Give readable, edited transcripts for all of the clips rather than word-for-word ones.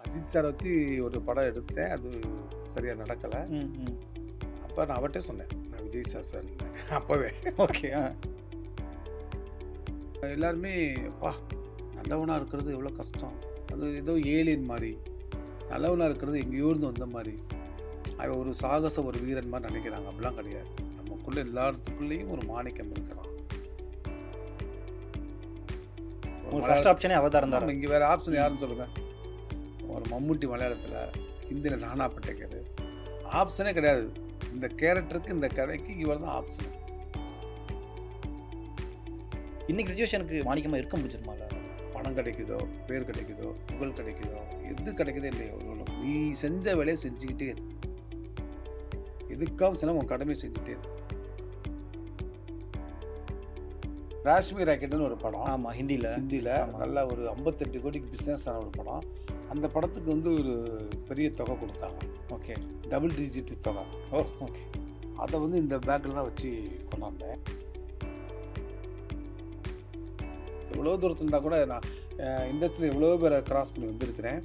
Ajith sir வச்சு ஒரு படம் எடுத்தேன். அது சரியாக நடக்கலை. அப்போ நான் அவர்கிட்ட சொன்னேன், நான் விஜய் சார் ஃபேன் அப்போவே. ஓகே. எல்லாருமே பா நல்லவனாக இருக்கிறது எவ்வளோ கஷ்டம், அது ஏதோ ஏலியன் மாதிரி, நல்லவனாக இருக்கிறது எங்கேயோ இருந்து வந்த மாதிரி, அவன் ஒரு சாகச ஒரு வீரன் மாதிரி நினைக்கிறாங்க. அப்படிலாம் கிடையாது. நமக்குள்ளே எல்லாத்துக்குள்ளேயும் ஒரு மாணிக்கம் இருக்கிறான். ஃபர்ஸ்ட் ஆப்ஷனே அவதாரம் தான். இங்கே வேறு ஆப்ஷன் யாருன்னு சொல்லுங்கள். ஒரு மம்முட்டி மலையாளத்தில், ஹிந்தியில் நானா பட்டேக்கர். ஆப்ஷனே கிடையாது. இந்த கேரக்டருக்கு இந்த கதைக்கு இவர் தான் ஆப்ஷன். இன்னைக்கு சிச்சுவேஷனுக்கு மாணிக்கமாக இருக்க முடிஞ்சிருமால? பணம் கிடைக்குதோ, பேர் கிடைக்குதோ, புகழ் கிடைக்குதோ, எது கிடைக்குதோ இல்லையோ, நீ செஞ்ச வேலையை செஞ்சுக்கிட்டே இரு. எதுக்காக சொன்னால் உன் கடமையை செஞ்சுட்டே இரு. ராஷ்மி ராக்கெட்னு ஒரு படம். ஆமாம், ஹிந்தியில் நல்லா ஒரு 58 கோடிக்கு பிஸ்னஸ் ஆன ஒரு படம். அந்த படத்துக்கு வந்து ஒரு பெரிய தொகை கொடுத்தாங்க. ஓகே, டபுள் டிஜிட் தொகை. ஓகே. அதை வந்து இந்த பேக்கில் தான் வச்சு கொண்டாந்தேன். எவ்வளோ தூரத்தில் இருந்தால் கூட நான் இண்டஸ்ட்ரியில் எவ்வளோ பேரை கிராஸ் பண்ணி வந்திருக்கிறேன்.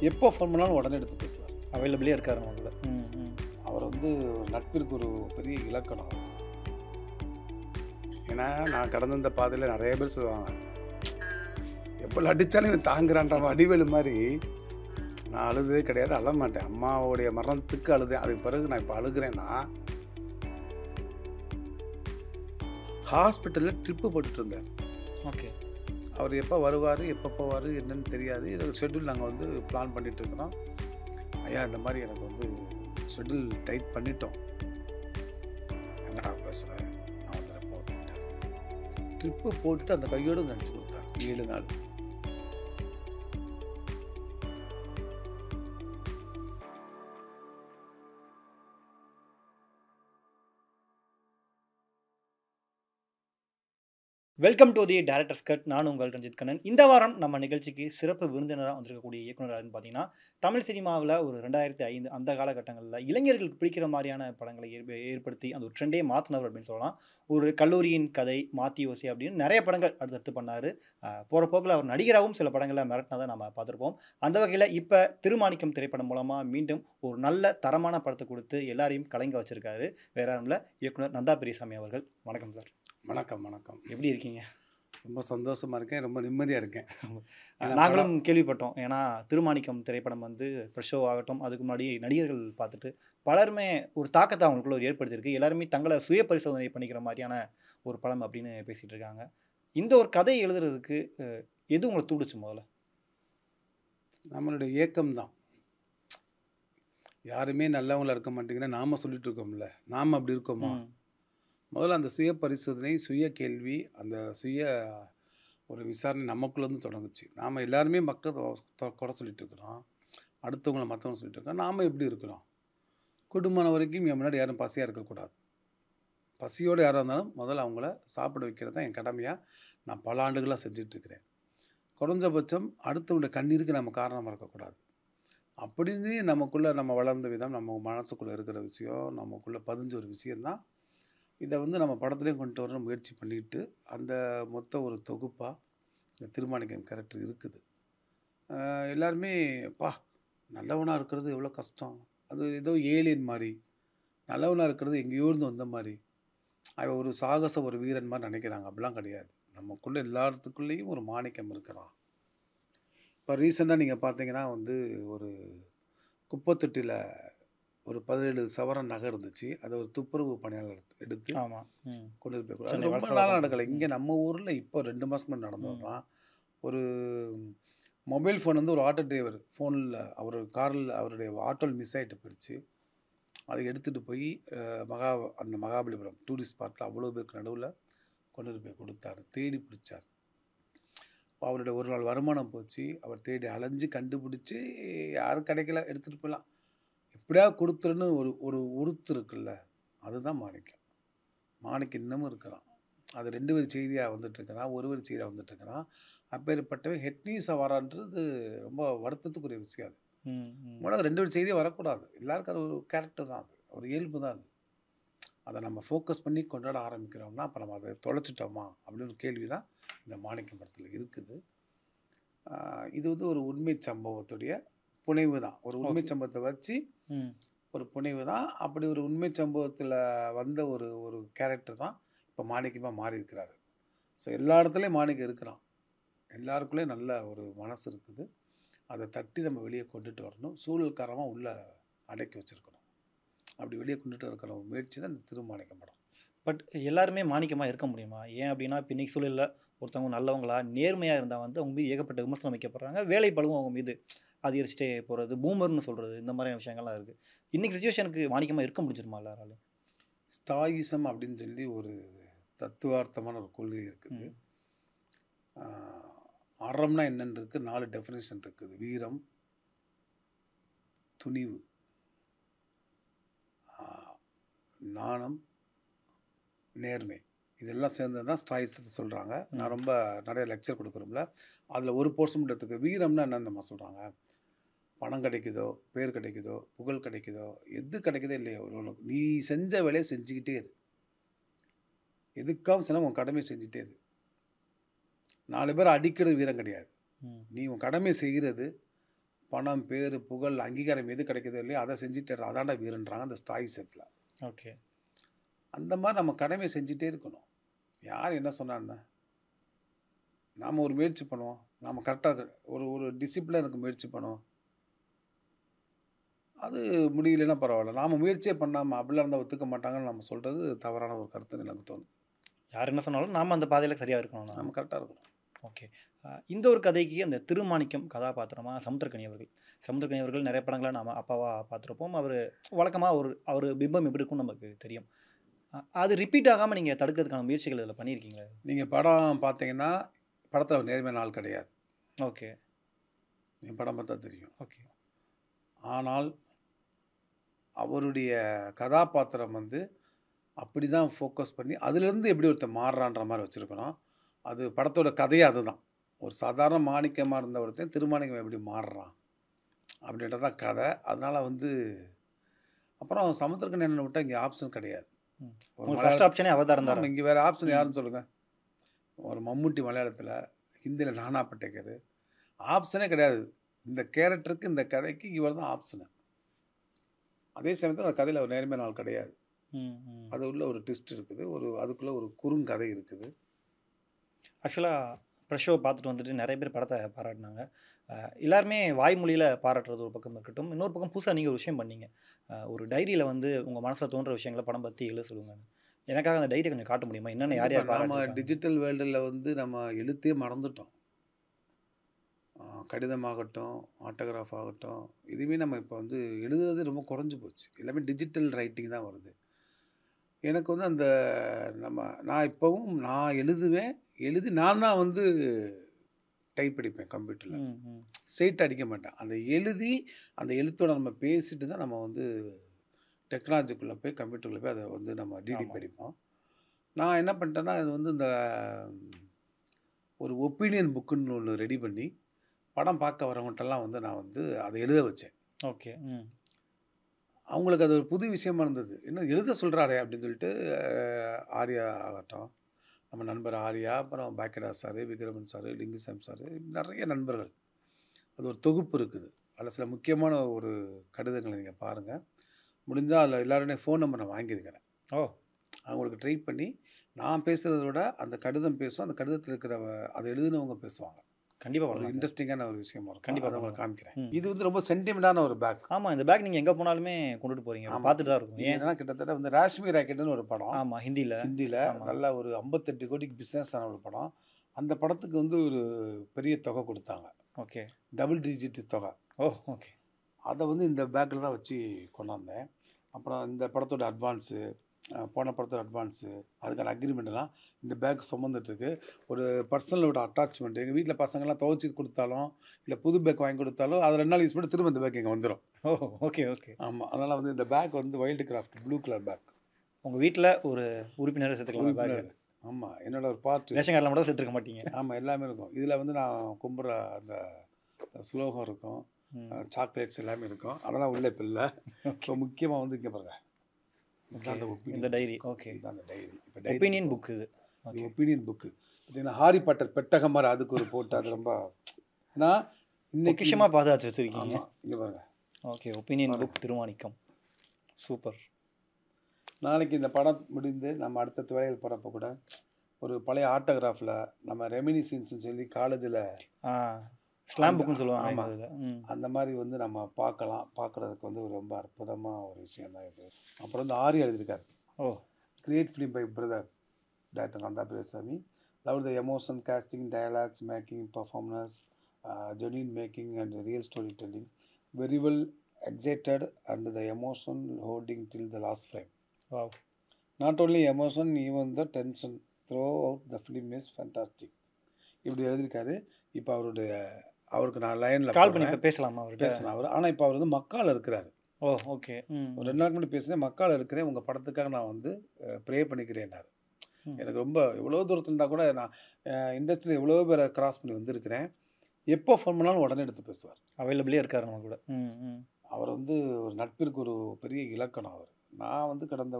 எப்போ ஃபோன் பண்ணாலும் உடனே எடுத்து பேசுவார். அவைலபிளே இருக்காரு அவங்கள. அவர் வந்து நட்பிற்கு ஒரு பெரிய இலக்கணம். ஏன்னா நான் கடந்த இந்த பாதையில் நிறைய பேர் சொல்லுவாங்க, எப்போ அடித்தாலும் இவன் தாங்குறான்ற அடிவேலு மாதிரி. நான் அழுதே கிடையாது, அழ மாட்டேன். அம்மாவுடைய மரணத்துக்கு அழுதேன். அதுக்கு பிறகு நான் இப்போ அழுகிறேன்னா, ஹாஸ்பிட்டலில் ட்ரிப்பு போட்டுட்டு இருந்தேன். ஓகே. அவர் எப்போ வருவார், எப்போ போவார் என்னன்னு தெரியாது. இது ஷெட்யூல் நாங்கள் வந்து பிளான் பண்ணிகிட்டு இருக்கிறோம். ஐயா இந்த மாதிரி எனக்கு வந்து ஷெட்யூல் டைட் பண்ணிட்டோம், எங்கடா பேசுகிறேன், நான் வந்து போட்டுட்டேன். ட்ரிப்பு போட்டுட்டு அந்த கையோடு நினச்சி கொடுத்தார். 7 நாள். Welcome to the directors cut. நான் உங்கள் ரஞ்சித் கண்ணன். இந்த வாரம் நம்ம நிகழ்ச்சிக்கு சிறப்பு விருந்தினராக வந்திருக்கக்கூடிய இயக்குனர் பார்த்தீங்கன்னா, தமிழ் சினிமாவில் ஒரு 2005 அந்த காலகட்டங்களில் இளைஞர்களுக்கு பிடிக்கிற மாதிரியான படங்களை ஏற்படுத்தி அந்த ஒரு ட்ரெண்டே மாற்றினவர் அப்படின்னு சொல்லலாம். ஒரு கல்லூரியின் கதை, மாத்தி யோசி அப்படின்னு நிறைய படங்கள் அடுத்தடுத்து பண்ணார். போகிற போக்கில் அவர் நடிகராகவும் சில படங்களை மிரட்டினதை நம்ம பார்த்துருப்போம். அந்த வகையில் இப்போ திருமாணிக்கம் திரைப்படம் மூலமாக மீண்டும் ஒரு நல்ல தரமான படத்தை கொடுத்து எல்லாரையும் கலங்க வச்சிருக்காரு. வேற யாரும் இல்லை, இயக்குனர் நந்தா பெரியசாமி அவர்கள். வணக்கம் சார். வணக்கம். வணக்கம். எப்படி இருக்கீங்க? ரொம்ப சந்தோஷமாக இருக்கேன், ரொம்ப நிம்மதியாக இருக்கேன். நாங்களும் கேள்விப்பட்டோம். ஏன்னா திருமாணிக்கம் திரைப்படம் வந்து ப்ரெஷ் ஷோ ஆகட்டும், அதுக்கு முன்னாடி நடிகர்கள் பார்த்துட்டு பலருமே ஒரு தாக்கத்தை அவங்களுக்குள்ள ஒரு ஏற்படுத்தியிருக்கு. எல்லாருமே தங்களை சுய பரிசோதனை பண்ணிக்கிற மாதிரியான ஒரு படம் அப்படின்னு பேசிகிட்டு இருக்காங்க. இந்த ஒரு கதை எழுதுறதுக்கு எது உங்களை தூண்டுச்சு? முதல்ல நம்மளுடைய ஏக்கம்தான். யாருமே நல்லவங்களா இருக்க மாட்டேங்கிறேன் நாம சொல்லிட்டு இருக்கோம்ல, நாம் அப்படி இருக்கோமா? முதல்ல அந்த சுய பரிசோதனை, சுய கேள்வி, அந்த சுய ஒரு விசாரணை நமக்குள்ளேருந்து தொடங்குச்சு. நாம் எல்லாருமே மக்கள் குறை சொல்லிட்டு இருக்கிறோம், அடுத்தவங்களை மற்றவங்க சொல்லிட்டு இருக்கோம். நாம் எப்படி இருக்கிறோம்? குடும்பம் வரைக்கும் என் முன்னாடி யாரும் பசியாக இருக்கக்கூடாது. பசியோடு யாராக இருந்தாலும் முதல்ல அவங்கள சாப்பிட வைக்கிறது தான் என் கடமையாக நான் பல ஆண்டுகளாக செஞ்சிட்ருக்கிறேன். குறைஞ்சபட்சம் அடுத்தவங்களுடைய கண்ணீருக்கு நம்ம காரணமாக இருக்கக்கூடாது அப்படின்னு நமக்குள்ளே நம்ம வளர்ந்த விதம், நம்ம மனசுக்குள்ளே இருக்கிற விஷயம், நமக்குள்ளே பதிஞ்ச ஒரு விஷயந்தான். இதை வந்து நம்ம படத்துலேயும் கொண்டு வர முயற்சி பண்ணிட்டு அந்த மொத்த ஒரு தொகுப்பாக இந்த திருமாணிக்கம் கேரக்டர் இருக்குது. எல்லாருமே பா நல்லவனாக இருக்கிறது எவ்வளோ கஷ்டம், அது ஏதோ ஏலியன் மாதிரி, நல்லவனாக இருக்கிறது எங்கேயோ இருந்து வந்த மாதிரி, அவன் ஒரு சாகச ஒரு வீரன் மாதிரி நினைக்கிறாங்க. அப்படிலாம் கிடையாது. நமக்குள்ளே எல்லாத்துக்குள்ளேயும் ஒரு மாணிக்கம் இருக்கிறான். இப்போ ரீசெண்டாக நீங்கள் பார்த்தீங்கன்னா வந்து ஒரு குப்பத்தொட்டியில் ஒரு 17 சவரன் நகை இருந்துச்சு. அதை ஒரு துப்புரவு பணியாளர் எடுத்து கொண்டு போய், அது ரொம்ப நாளாக நடக்கலை. இங்கே நம்ம ஊரில் இப்போ 2 மாதம் முன்னாடி நடந்தது தான். ஒரு மொபைல் ஃபோன் வந்து ஒரு ஆட்டோ டிரைவர் ஃபோனில் அவர் காரில் அவருடைய ஆட்டோவில் மிஸ் ஆகிட்டு போயிடுச்சு. அதை எடுத்துகிட்டு போய் அந்த மகாபலிபுரம் டூரிஸ்ட் ஸ்பாட்டில் அவ்வளோ பேருக்கு நடுவில் கொண்டு போய் கொடுத்தாரு. தேடி பிடிச்சார். அவருடைய ஒரு நாள் வருமானம் போச்சு. அவர் தேடி அலைஞ்சு கண்டுபிடிச்சி யாரும் கிடைக்கல, எடுத்துகிட்டு போயிடலாம், எப்படியாவது கொடுத்துருன்னு ஒரு உறுத்து இருக்குல்ல, அதுதான் மாணிக்கம். மாணிக்கம் இன்னமும் இருக்கிறான். அது 2 வரி செய்தியாக வந்துட்டுருக்கிறான், 1 வரி செய்தியாக வந்துட்டுருக்கிறான். அப்பேற்பட்டவன் ஹெட் நியூஸாக வரான்றது ரொம்ப வருத்தத்துக்குரிய விஷயம். அது மூலம் 2 வரி செய்தியாக வரக்கூடாது. எல்லாருக்கும் அது ஒரு கேரக்டர் தான், அது ஒரு இயல்பு தான். அதை நம்ம ஃபோக்கஸ் பண்ணி கொண்டாட ஆரம்பிக்கிறோம்னா அப்போ நம்ம அதை தொலைச்சிட்டோமா அப்படின்னு ஒரு கேள்வி தான் இந்த மாணிக்கம் படத்தில் இருக்குது. இது வந்து ஒரு உண்மை சம்பவத்துடைய புனைவு தான். ஒரு உண்மை ஓகே. சம்பவத்தை வச்சு ம். ஒரு புனைவு தான். அப்படி ஒரு உண்மை சம்பவத்தில் வந்த ஒரு ஒரு கேரக்டர் தான் இப்போ மாணிக்கமாக மாறி இருக்கிறாரு. ஸோ எல்லா இடத்துலையும் மாணிக்கம் இருக்கிறான். எல்லாருக்குள்ளேயும் நல்ல ஒரு மனசு இருக்குது. அதை தட்டி நம்ம வெளியே கொண்டுட்டு வரணும். சூழல் காரணமாக உள்ளே அடக்கி வச்சுருக்கணும். அப்படி வெளியே கொண்டுட்டு இருக்கிற ஒரு முயற்சி தான் இந்த திருமாணிக்கம் படம். பட் எல்லாருமே மாணிக்கமா இருக்க முடியுமா? ஏன் அப்படின்னா, இப்ப இன்னைக்கு சூழல்ல ஒருத்தவங்க நல்லவங்களா, நேர்மையா இருந்தா வந்து அவங்க மீது ஏகப்பட்ட விமர்சனம் வைக்கப்படுறாங்க. வேலை பளுவும் அவங்க மீது அதிகரிச்சுட்டே போறது, பூமர்ன்னு சொல்றது, இந்த மாதிரியான விஷயங்கள்லாம் இருக்கு. இன்னைக்கு சிச்சுவேஷனுக்கு மாணிக்கமா இருக்க முடிஞ்சிருமா எல்லாராலும்? ஸ்டாயிசம் அப்படின்னு சொல்லி ஒரு தத்துவார்த்தமான ஒரு கொள்கை இருக்குது. ம். அறம்னா என்னன்னு இருக்குது, 4 டெஃபினேஷன் இருக்குது. வீரம், துணிவு, ஆஹ், நாணம், நேர்மை. இதெல்லாம் சேர்ந்தது தான் ஸ்டாயிசத்தை சொல்கிறாங்க. நான் ம். ரொம்ப நிறைய லெக்சர் கொடுக்குறோம்ல, அதில் ஒரு போர்ஷன் மட்டும் எடுத்துக்க. வீரம்னா என்னன்னு நம்ம சொல்கிறாங்க, பணம் கிடைக்குதோ, பேர் கிடைக்குதோ, புகழ் கிடைக்குதோ, எது கிடைக்குதோ இல்லையோ, உனக்கு நீ செஞ்ச வேலையை செஞ்சுக்கிட்டே இரு. எதுக்காகவும் சொன்னால் உன் கடமையை செஞ்சுட்டே இரு. 4 பேர் அடிக்கிறது வீரம் கிடையாது. ம். நீ உன் கடமையை செய்கிறது, பணம், பேர், புகழ், அங்கீகாரம் எது கிடைக்குதோ இல்லையோ அதை செஞ்சுட்டு இரு. அதான்டா வீரன்றாங்க அந்த ஸ்டாயிசத்தில். ஓகே. அந்த மாதிரி நம்ம கடமையை செஞ்சுட்டே இருக்கணும். யார் என்ன சொன்னான்னா, நாம் ஒரு முயற்சி பண்ணுவோம், நாம் கரெக்டாக ஒரு ஒரு டிசிப்ளினுக்கு முயற்சி பண்ணுவோம். அது முடியலைன்னா பரவாயில்ல. நாம் முயற்சியே பண்ணாமல் அப்படிலாம் இருந்தால் ஒத்துக்க மாட்டாங்கன்னு நம்ம சொல்கிறது தவறான ஒரு கருத்துன்னு எனக்கு தோணுது. யார் என்ன சொன்னாலும் நாம அந்த பாதையில சரியா இருக்கணும். நம்ம கரெக்டாக இருக்கணும். ஓகே. இந்த ஒரு கதைக்கு அந்த திருமாணிக்கம் கதாபாத்திரமா சமுத்திரக்கனி அவர்கள். சமுத்திரக்கனி அவர்கள் நிறைய படங்கள நாம அப்பாவா பார்த்துருப்போம். அவரு வழக்கமா அவர் பிம்பம் எப்படி இருக்கும்னு நமக்கு தெரியும். அது ரிப்பீட் ஆகாம நீங்க தடுக்கிறதுக்கான முயற்சிகள் இதில பண்ணியிருக்கீங்களா? நீங்கள் படம் பார்த்தீங்கன்னா, படத்தில் நேர்மையான ஆள் கிடையாது. ஓகே. நீங்கள் படம் பார்த்தா தெரியும். ஓகே. ஆனால் அவருடைய கதாபாத்திரம் வந்து அப்படி தான் ஃபோக்கஸ் பண்ணி அதுலேருந்து எப்படி ஒருத்தன் மாறுறான்ற மாதிரி வச்சுருக்கணும். அது படத்தோட கதையே அதுதான். ஒரு சாதாரண மாணிக்கமாக இருந்த ஒருத்தன் திருமாணிக்கம் எப்படி மாறுறான் அப்படின்றது தான் கதை. அதனால் வந்து அப்புறம் சமுத்திரக்கனி அண்ணனை விட்டால் இங்கே ஆப்ஷன் கிடையாது. ம். ஒரு உங்களுக்கு ஃபர்ஸ்ட் ஆப்ஷனே அவர் தான் இருந்தாரா? இங்கே வேறு ஆப்ஷன் ம். யாருன்னு சொல்லுங்கள். ஒரு மம்முட்டி மலையாளத்தில், ஹிந்தியில் நானா பட்டேக்கர். ஆப்ஷனே கிடையாது. இந்த கேரக்டருக்கு இந்த கதைக்கு இவர் தான் ஆப்ஷனு. அதே சமயத்தில் அந்த கதையில் ஒரு நேர்மையான ஆள் கிடையாது. ம். ம். அது உள்ள ஒரு ட்விஸ்ட் இருக்குது. அதுக்குள்ளே ஒரு குறுங்கதை இருக்குது. ஆக்சுவலா ப்ரெஷ் ஷோ பார்த்துட்டு வந்துட்டு நிறைய பேர் படத்த பாராட்டுனாங்க. எல்லாருமே வாய்மொழியில பாராட்டுறது ஒரு பக்கம் இருக்கட்டும். இன்னொரு பக்கம் புதுசா நீங்க ஒரு விஷயம் பண்ணீங்க. ஒரு டைரியில வந்து உங்க மனசுல தோன்ற விஷயங்கள படம் பத்தி எழுத சொல்லுங்கன்னு. எனக்காக அந்த டைரிய கொஞ்சம் காட்ட முடியுமா? என்னென்ன யார் யார் நம்ம பாராட்டியிருக்காங்க? டிஜிட்டல் வேர்ல்டில் வந்து நம்ம எழுத்தே மறந்துட்டோம். கடிதமாகட்டும், ஆட்டோகிராஃப் ஆகட்டும், இதுவுமே நம்ம இப்போ வந்து எழுதுறது ரொம்ப குறைஞ்சு போச்சு. எல்லாமே டிஜிட்டல் ரைட்டிங் தான் வருது. எனக்கு வந்து அந்த நான் இப்போவும் நான் எழுதுவேன். எழுதி நான் தான் வந்து டைப் அடிப்பேன் கம்ப்யூட்டரில். ம். ம். ஸ்ட்ரெயிட் அடிக்க மாட்டேன். அந்த எழுதி அந்த எழுத்தோட நம்ம பேசிட்டு தான் நம்ம வந்து டெக்னாலஜிக்குள்ளே போய் கம்ப்யூட்டரில் போய் அதை வந்து நம்ம டிடிபி ஆமா. அடிப்போம். நான் என்ன பண்ணிட்டேன்னா, இது வந்து இந்த ஒரு ஒப்பீனியன் புக்குன்னு ஒன்று ரெடி பண்ணி படம் பார்க்க வரவங்கள்ட்டெல்லாம் வந்து நான் வந்து அதை எழுத வச்சேன். ஓகே. ம். அவங்களுக்கு அது ஒரு புது விஷயமா இருந்தது. என்ன எழுத சொல்கிறாரே அப்படின்னு சொல்லிட்டு ஆர்யா ஆகட்டும், நம்ம நண்பர் ஆர்யா, அப்புறம் பாக்கெடா sir, Vikraman sir, Lingusamy sir, நிறைய நண்பர்கள். அது ஒரு தொகுப்பு இருக்குது. அதில் சில முக்கியமான ஒரு கடிதங்களை நீங்கள் பாருங்கள். முடிஞ்சால் அதில் எல்லாருடைய ஃபோன் நம்பர் நான் வாங்கியிருக்கிறேன். ஓ! அவங்களுக்கு ட்ரை பண்ணி நான் பேசுகிறத விட அந்த கடிதம் பேசும். அந்த கடிதத்தில் இருக்கிற அதை எழுதினவங்க பேசுவாங்க. கண்டிப்பா ஒரு பண்ணலாம் சார். இன்ட்ரெஸ்டிங்கான ஒரு விஷயமா இருக்கும். கண்டிப்பா அதை உங்களுக்கு பண்ணலாம். காமிக்கிறேன். ம். இது வந்து ரொம்ப சென்டிமெண்டான ஒரு பேக். ஆமா. இந்த பேக் நீங்க எங்க போனாலுமே கொண்டுட்டு போறீங்க. ஆமாம். பார்த்துட்டு தான் இருக்கும். இது ஏன்? என்னன்னா கிட்டத்தட்ட வந்து ராஷ்மி ராக்கெட்டுன்னு ஒரு படம். ஆமா. ஹிந்தில. ஹிந்தியில் ஆமா. நல்லா ஒரு 58 கோடிக்கு பிஸ்னஸ் ஆன ஒரு படம். அந்த படத்துக்கு வந்து ஒரு பெரிய தொகை கொடுத்தாங்க. ஓகே. டபுள் டிஜிட் தொகை. ஓ! ஓகே. அதை வந்து இந்த பேக்கில் தான் வச்சு கொண்டாந்தேன். அப்புறம் இந்த படத்தோட அட்வான்ஸு, போன படத்தோட அட்வான்ஸு, அதுக்கான அக்ரிமெண்ட்லாம் இந்த பேக் சுமந்துட்டுருக்கு. ஒரு பர்சனலோட அட்டாச்மெண்ட். எங்கள் வீட்டில் பசங்கள்லாம் துவைச்சி கொடுத்தாலும், இல்லை புது பேக் வாங்கி கொடுத்தாலும், அதை 2 நாள் யூஸ் பண்ணி திரும்ப இந்த பேக் இங்கே வந்துடும். ஓ! ஓகே. ஓகே. ஆமாம். அதனால் வந்து இந்த பேக் வந்து Wildcraft blue colour bag. உங்க வீட்ல ஒரு உறுப்பினர சேர்த்துக்கலாம் பேக். உறுப்பினர். ஆமாம். என்னோட ஒரு பார்ட்டு. ரேஷன் கார்டுல மட்டும் சேர்த்துருக்க மாட்டீங்க. ஆமாம். எல்லாமே இருக்கும். இதில் வந்து நான் கும்புற அந்த ஸ்லோகம் இருக்கும். ம். சாக்லேட்ஸ் எல்லாமே இருக்கும். அதெல்லாம் உள்ள இப்போ இல்லை. இப்போ முக்கியமாக வந்து இங்கே பாருங்க. ஓகே. இதுதான் அந்த ஒப்பீனியன் இந்த டைரி. புக். ஓகே. இதுதான் அந்த டைரி. இப்போ டைரி ஒப்பீனியன் புக் இது. இது ஓகே. Opinion book. பார்த்தீங்கன்னா ஹாரி பாட்டர் பெட்டகம் மாதிரி அதுக்கு ஒரு போட்டு அது ரொம்ப ஏன்னா இன்னைக்கு பொக்கிஷமாக பாதுகாத்து வச்சுருக்கீங்க. ஆமாம், இங்கே பாருங்க. Okay, opinion book Thirumanickam. Super. நாளைக்கு இந்த படம் முடிந்து நம்ம அடுத்தடுத்த வேலைகள் போகிறப்ப கூட ஒரு பழைய ஆட்டோகிராஃபில் நம்ம ரெமினிசன்ஸ்னு சொல்லி காலேஜில் ஸ்லாம் புக்குன்னு சொல்லுவாங்க. ஆமாம், இதில் அந்த மாதிரி வந்து நம்ம பார்க்குறதுக்கு வந்து ஒரு ரொம்ப அற்புதமாக ஒரு விஷயம் தான் இது. அப்புறம் வந்து ஆரி எழுதியிருக்காரு. Create film by brother director Nandha Periyasamy. Love the emotion casting, dialogues, making, performance, genuine making and real storytelling. Very well excited and the emotion holding till the last frame. Wow. Not only emotion, even the tension throughout the film is fantastic. இப்படி எழுதியிருக்காரு. இப்போ அவருக்கு நான் லைனில் கால் பண்ணி இப்போ பேசலாமா அவர்கிட்ட? பேசலாம் அவர். ஆனால் இப்போ அவர் வந்து மக்கால் இருக்கிறாரு. ஓகே. ஒரு 2 நாளுக்கு முன்னாடி பேசுனேன். மக்கால் இருக்கிறேன், உங்கள் படத்துக்காக நான் வந்து ப்ரே பண்ணிக்கிறேன்னாரு. எனக்கு ரொம்ப எவ்வளோ தூரத்தில் இருந்தால் கூட நான் இண்டஸ்ட்ரியில் எவ்வளோ பேரை கிராஸ் பண்ணி வந்திருக்கிறேன். எப்போ ஃபோன் பண்ணாலும் உடனே எடுத்து பேசுவார். அவைலபிளே இருக்கார் நம்ம கூட. அவர் வந்து ஒரு நட்பிற்கு ஒரு பெரிய இலக்கணம் அவர். நான் வந்து கடந்த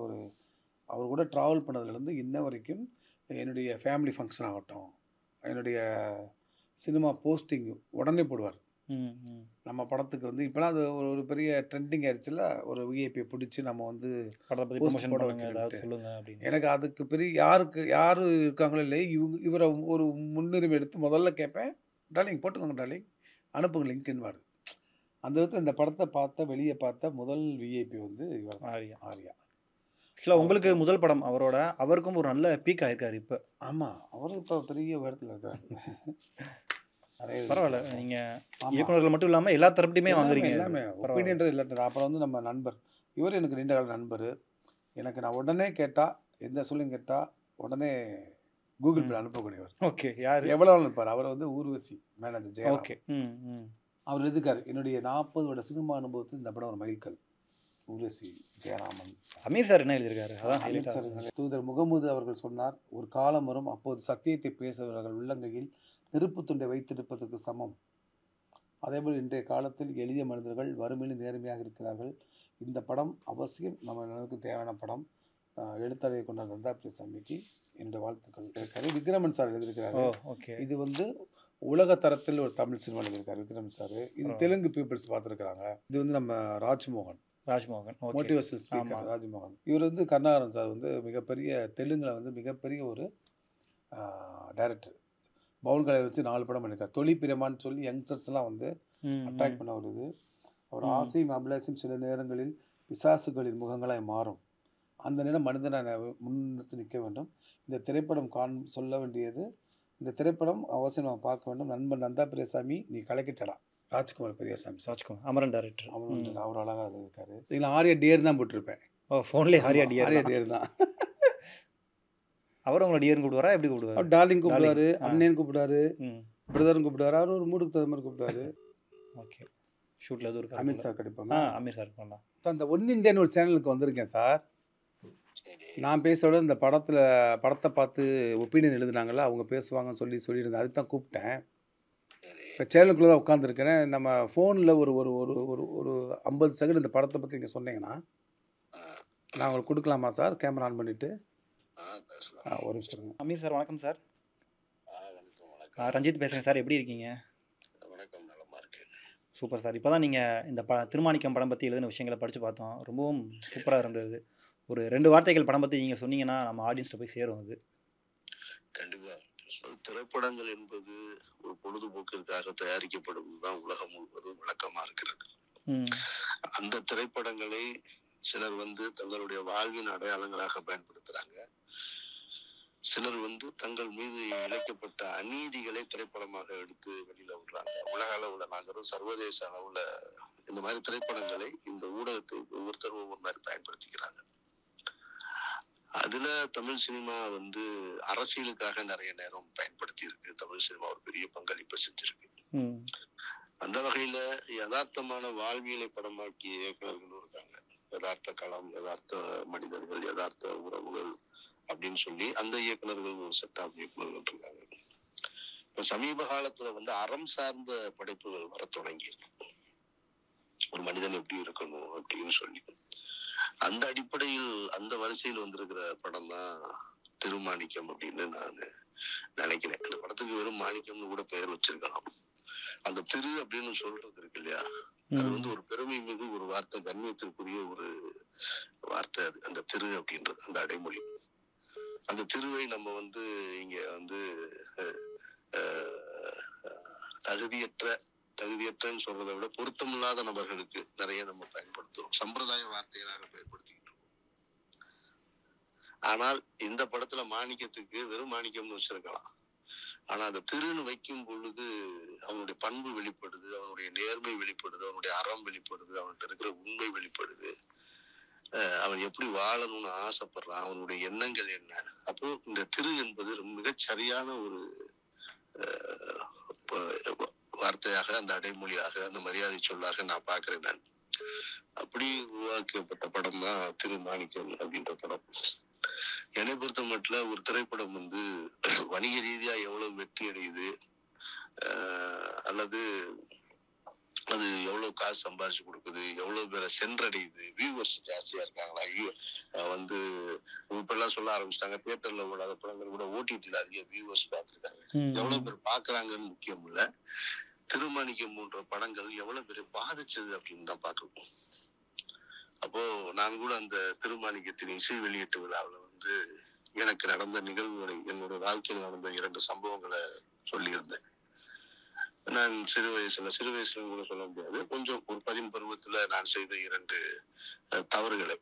அவர் கூட ட்ராவல் பண்ணதுலேருந்து இன்ன வரைக்கும் என்னுடைய ஃபேமிலி ஃபங்க்ஷன் ஆகட்டும், என்னுடைய சினிமா போஸ்டிங் உடனே போடுவார். நம்ம படத்துக்கு வந்து இப்போலாம் அது ஒரு பெரிய ட்ரெண்டிங் ஆயிடுச்சுல. ஒரு விஐபியை பிடிச்சி நம்ம வந்து போஸ்ட் போட வைக்கணும். எனக்கு அதுக்கு பெரிய யார் இருக்காங்களோ இல்லை, இவரை ஒரு முன்னுரிமை எடுத்து முதல்ல கேட்பேன். டார்லிங் போட்டுக்கோங்க டார்லிங், அனுப்புங்க லிங்க்ன்னுவார். அந்த விதத்தில் இந்த படத்தை வெளியே பார்த்த முதல் விஐபி வந்து இவர் ஆரியா. ஆக்சுவலாக உங்களுக்கு முதல் படம் அவரோட, அவருக்கும் ஒரு நல்ல பீக் ஆயிருக்காரு இப்போ. ஆமாம், அவரும் இப்போ பெரிய இடத்துல இருக்காரு. பரவாயில்ல, நீங்கள் இயக்குநர்கள் மட்டும் இல்லாமல் எல்லா தரப்புலையுமே வாங்குறீங்க. எல்லாமே ஒப்பீனியன்றது இல்லை. அப்புறம் வந்து நம்ம நண்பர், இவர் எனக்கு நீண்ட கால நண்பர். எனக்கு நான் உடனே கேட்டால், எந்த சொல்லும் கேட்டால் உடனே கூகுள் பே அனுப்பக்கூடியவர். ஓகே, யார் எவ்வளோ இருப்பார் அவர் வந்து ஊர்வசி மேனேஜர் ஜெயா. ஓகே. அவர் எதுக்காரு என்னுடைய 40 வருட சினிமா அனுபவத்தில் இந்த படம் ஒரு மைல்கல். ஊர்வசி ஜெயராமன். அமீர் சார் என்ன எழுதியிருக்காரு? அதான் அமீர் சார். தூதர் முகமது அவர்கள் சொன்னார், ஒரு காலம் வரும் அப்போது சத்தியத்தை பேசுபவர்கள் உள்ளங்கையில் நெருப்பு துண்டை வைத்திருப்பதற்கு சமம். அதேபோல் இன்றைய காலத்தில் எளிய மனிதர்கள் வறுமையில் நேர்மையாக இருக்கிறார்கள். இந்த படம் அவசியம் நம்ம எல்லாருக்கும் தேவையான படம். எழுத்தாளரை கொண்ட நந்தா பெரியசாமிக்கு என்னுடைய வாழ்த்துக்கள். விக்ரமன் சார் எழுதியிருக்கிறாரு. இது வந்து உலக தரத்தில் ஒரு தமிழ் சினிமா எழுதியிருக்காரு விக்ரமன் சார். இது தெலுங்கு பீப்புள்ஸ் பார்த்துருக்குறாங்க. இது வந்து நம்ம ராஜ்மோகன் மோட்டிவேஷனல் ஸ்பீக்கர் ராஜ்மோகன். இவர் வந்து கருணாகரன் சார் வந்து மிகப்பெரிய தெலுங்கில் வந்து மிகப்பெரிய ஒரு டைரக்டர். பவுன் கலையை வச்சு 4 படம் பண்ணியிருக்கார். தொழில் பிரமான்னு சொல்லி யங்ஸ்டர்ஸ்லாம் வந்து அட்ராக்ட் பண்ண ஒரு இது. அவர் ஆசையும் அபிலாஷையும் சில நேரங்களில் பிசாசுகளின் முகங்களாய் மாறும். அந்த நேரம் மனிதனை முன்னிறுத்தி நிற்க வேண்டும். இந்த திரைப்படம் சொல்ல வேண்டியது, இந்த திரைப்படம் அவசியம் நம்ம பார்க்க வேண்டும். நண்பன் நந்தா பெரியசாமி, நீ கலக்கிட்டடா. ராஜ்குமார் பெரியசாமி, ராஜ்குமார் அமரன் டைரக்டர். அவர் அழகாக அது இருக்காரு. இதில் ஆரியா டியர் தான் போட்டிருப்பேன். ஃபோன்லேயே ஆரியா டியர் தான். அவர் உங்களை டியர்னு கூப்பிடுவாரா? எப்படி கூப்பிடுவார்? அவர் டார்லிங் கூப்பிடுவாரு, அண்ணன் கூப்பிடுவாரு, பிரதர்னு கூப்பிடுவாரு. அவர் ஒரு மூடுக்கு தகுந்த மாதிரி கூப்பிடுவாரு. ஓகே. ஷூட்டில் எதுவும் இருக்கு? அமீர் சார் கிடைப்பாங்க. அமீர் சார் இருப்பாங்க. அந்த ஒன் இண்டியன் ஒரு சேனலுக்கு வந்திருக்கேன் சார். நான் பேசோட இந்த படத்தை பார்த்து ஒப்பீனியன் எழுதுனாங்கல்ல, அவங்க பேசுவாங்கன்னு சொல்லியிருந்தேன். அதுக்கு தான் கூப்பிட்டேன். இப்போ சேனலுக்குள்ளே தான் உட்காந்துருக்கிறேன். நம்ம ஃபோனில் ஒரு ஒரு ஒரு ஒரு ஒரு 50 செகண்ட் இந்த படத்தை பற்றி நீங்கள் சொன்னீங்கன்னா நான் உங்களுக்கு கொடுக்கலாமா சார்? கேமரா ஆன் பண்ணிவிட்டு. ஒரு நிமிஷம். அமீர் சார் வணக்கம் சார். ரஞ்சித் பேசுகிறேன் சார். எப்படி இருக்கீங்க? வணக்கம், நலமா இருக்கேன். Super sir. இப்போ தான் நீங்கள் இந்த திருமாணிக்கம் படம் பற்றி எழுதின விஷயங்களை படித்து பார்த்தோம். ரொம்பவும் சூப்பராக இருந்தது. ஒரு 2 வார்த்தைகள் படம் பற்றி நீங்கள் சொன்னீங்கன்னா நம்ம ஆடியன்ஸ்ட்டு போய் சேரும். அது கண்டிப்பாக. திரைப்படங்கள் என்பது ஒரு பொழுதுபோக்கிற்காக தயாரிக்கப்படுவது தான் உலகம் முழுவதும் வழக்கமாக இருக்கிறது. அந்த திரைப்படங்களை சிலர் வந்து தங்களுடைய வாழ்வின் அடையாளங்களாக பயன்படுத்துகிறாங்க. சிலர் வந்து தங்கள் மீது இழைக்கப்பட்ட அநீதிகளை திரைப்படமாக எடுத்து வெளியில விடுறாங்க. உலக அளவுல நாங்களும் சர்வதேச அளவுல இந்த மாதிரி திரைப்படங்களை இந்த ஊடகத்தை ஒவ்வொருத்தரும் ஒவ்வொரு மாதிரி பயன்படுத்திக்கிறாங்க. அதுல தமிழ் சினிமா வந்து அரசியலுக்காக நிறைய நேரம் பயன்படுத்தி இருக்கு. தமிழ் சினிமா ஒரு பெரிய பங்களிப்பை செஞ்சிருக்கு. அந்த வகையில யதார்த்தமான வாழ்வியலை படமாக்கிய இயக்குநர்களும் இருக்காங்க. யதார்த்த களம், யதார்த்த மனிதர்கள், யதார்த்த உறவுகள் அப்படின்னு சொல்லி அந்த இயக்குநர்கள் ஒரு செட் ஆஃப் இயக்குநர்கள் இருக்காங்க. இப்ப சமீப காலத்துல வந்து அறம் சார்ந்த படைப்புகள் வர தொடங்கி இருக்கு. ஒரு மனிதன் எப்படி இருக்கணும் அப்படின்னு சொல்லி அந்த அடிப்படையில் அந்த வரிசையில் வந்திருக்கிற படம் தான் திருமாணிக்கம் அப்படின்னு நான் நினைக்கிறேன். இந்த படத்துக்கு வெறும் மாணிக்கம்னு கூட பெயர் வச்சிருக்கலாம். அந்த திரு அப்படின்னு சொல்றது இருக்கு இல்லையா, அது வந்து ஒரு பெருமை மிகு ஒரு வார்த்தை, கண்ணியத்திற்குரிய ஒரு வார்த்தை அது, அந்த திரு அப்படின்றது, அந்த அடைமொழி. அந்த திருவை நம்ம வந்து இங்க வந்து தகுதியற்றன்னு சொல்றதை விட பொருத்தமில்லாத நபர்களுக்கு நிறைய நம்ம பயன்படுத்துறோம், சம்பிரதாய வார்த்தைகளாக பயன்படுத்திக்கிட்டு இருக்கோம். ஆனால் இந்த படத்துல மாணிக்கத்துக்கு வெறும் மாணிக்கம்னு வச்சிருக்கலாம். ஆனா அந்த திருன்னு வைக்கும் பொழுது அவனுடைய பண்பு வெளிப்படுது, அவனுடைய நேர்மை வெளிப்படுது, அவனுடைய அறம் வெளிப்படுது, அவன்கிட்ட இருக்கிற உண்மை வெளிப்படுது, அவன் எப்படி வாழணும்னு ஆசைப்படுறான், அவனுடைய எண்ணங்கள் என்ன. அப்போ இந்த திரு என்பது மிகச்சரியான ஒரு வார்த்தையாக, அந்த அடைமொழியாக, அந்த மரியாதை சொல்லாக நான் பாக்குறேன். நான் அப்படி உருவாக்கப்பட்ட படம் தான் திருமாணிக்கம் அப்படின்ற படம். என்னை பொறுத்த மட்டும் ஒரு திரைப்படம் வந்து வணிக ரீதியா எவ்வளவு வெற்றி அடையுது, அல்லது அது எவ்வளவு காசு சம்பாதிச்சு கொடுக்குது, எவ்வளவு பேரை சென்றடையுது, வியூவர்ஸ் ஜாஸ்தியா இருக்காங்களா, வந்து இப்ப எல்லாம் சொல்ல ஆரம்பிச்சிட்டாங்க, தியேட்டர்ல ஓடாத படங்கள் கூட ஓடிடில அதிக வியூவர்ஸ் பார்த்திருக்காங்க, எவ்வளவு பேர் பாக்குறாங்கன்னு முக்கியம் இல்ல, திருமாணிக்கம் போன்ற படங்கள் எவ்வளவு பேர் பாதிச்சது அப்படின்னு தான் பார்க்கணும். அப்போ நான் கூட அந்த திருமாணிக்கத்தின் இசை வெளியீட்டு விழாவில் வந்து எனக்கு நடந்த நிகழ்வுகளை, என்னோட வாழ்க்கையில் நடந்த 2 சம்பவங்களை சொல்லியிருந்தேன். நான் சிறு வயசுல கூட சொல்ல முடியாது, கொஞ்சம் ஒரு 10 பருவத்துல நான் செய்த 2 தவறுகளை.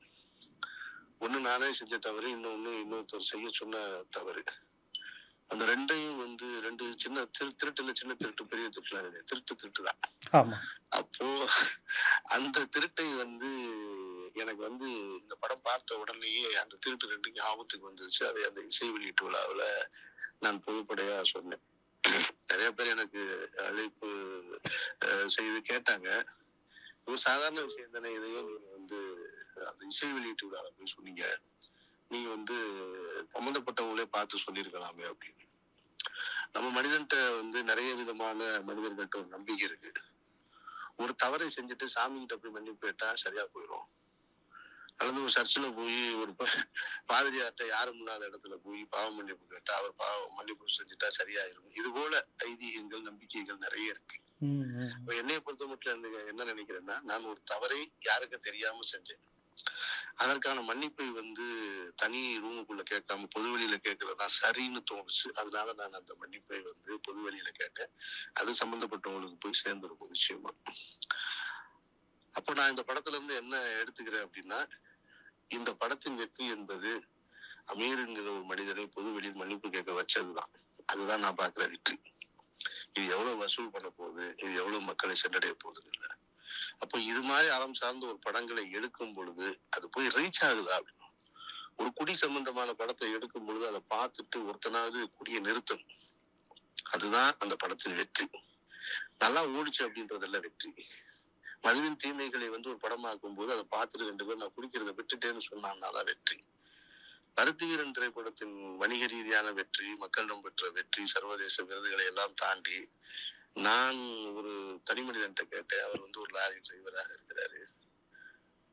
ஒண்ணு நானே செஞ்ச தவறு, இன்னொருத்தர் செய்ய சொன்ன தவறு. அந்த 2ஐயும் வந்து 2 சின்ன திருட்டுல, சின்ன திருட்டு பெரிய திருட்டு தான். அப்போ அந்த திருட்டை வந்து எனக்கு வந்து இந்த படம் பார்த்த உடனேயே அந்த திருட்டு 2 ஞாபகத்துக்கு வந்துச்சு. அதை அந்த இசை வெளியீட்டு விழாவில் நான் பொதுப்படையா சொன்னேன். நிறைய பேர் எனக்கு அழைப்பு செய்து கேட்டாங்க, ஒரு சாதாரண விஷயம் தானே, இதையும் நீங்க வந்து அந்த இசை வெளியீட்டு விழாவில் போய் சொன்னீங்க, நீங்க வந்து சம்மந்தப்பட்டவங்களே பார்த்து சொல்லியிருக்கலாமே அப்படின்னு. நம்ம மனிதன்கிட்ட வந்து நிறைய விதமான மனிதர்கிட்ட ஒரு நம்பிக்கை இருக்கு. ஒரு தவறை செஞ்சுட்டு சாமி கிட்ட போய் மன்னிப்பு கேட்டா சரியா போயிடும், அல்லது ஒரு சர்ச்சில் போய் ஒரு பாதிரியார்ட்ட யாரும் இல்லாத இடத்துல போய் பாவ மன்னிப்பு கேட்டா அவர் மன்னிப்பு செஞ்சுட்டா சரியாயிரும். இது போல ஐதீகங்கள், நம்பிக்கைகள் நிறைய இருக்கு. என்னைய பொறுத்த மட்டும் என்ன நினைக்கிறேன்னா, நான் ஒரு தவறை யாருக்கும் தெரியாம செஞ்சேன், அதற்கான மன்னிப்பை வந்து தனி ரூமுக்குள்ள கேட்காம பொதுவெளியில கேட்கறதா சரின்னு தோணுச்சு. அதனால நான் அந்த மன்னிப்பை வந்து பொதுவெளியில கேட்டேன். அது சம்பந்தப்பட்டவங்களுக்கு போய் சேர்ந்திருக்கும் நிச்சயமா. அப்போ நான் இந்த படத்துல இருந்து என்ன எடுத்துக்கிறேன் அப்படின்னா, இந்த படத்தின் வெற்றி என்பது அமீர் என்கிற ஒரு மனிதரை பொதுவெளியில் மன்னிப்பு கேட்க வச்சதுதான். அதுதான் நான் பாக்குற வெற்றி. இது எவ்வளவு வசூல் பண்ண போகுது, இது எவ்வளவு மக்களை சென்றடைய போகுதுன்னு இல்லை. அப்போ இது மாதிரி அறம் சார்ந்த ஒரு படங்களை எடுக்கும் பொழுது அது போய் ரீச் ஆகுதா அப்படின்னு. ஒரு குடி சம்பந்தமான படத்தை எடுக்கும் பொழுது அதை பார்த்துட்டு ஒருத்தனாவது குடியை நிறுத்தணும். அதுதான் அந்த படத்தின் வெற்றி. நல்லா ஓடிச்சு அப்படின்றதெல்லாம் வெற்றி. மதுவின் தீமைகளை வந்து ஒரு படமாக்கும் போது அதை பார்த்துட்டு 2 பேர் நான் குடிக்கிறத விட்டுட்டேன்னு சொன்னான்னா தான் வெற்றி. பருத்தி வீரன் திரைப்படத்தின் வணிக ரீதியான வெற்றி, மக்களிடம் பெற்ற வெற்றி, சர்வதேச விருதுகளை எல்லாம் தாண்டி, நான் ஒரு தனி மனிதன்ட்ட கேட்டேன், அவர் வந்து ஒரு லாரி டிரைவராக இருக்கிறாரு.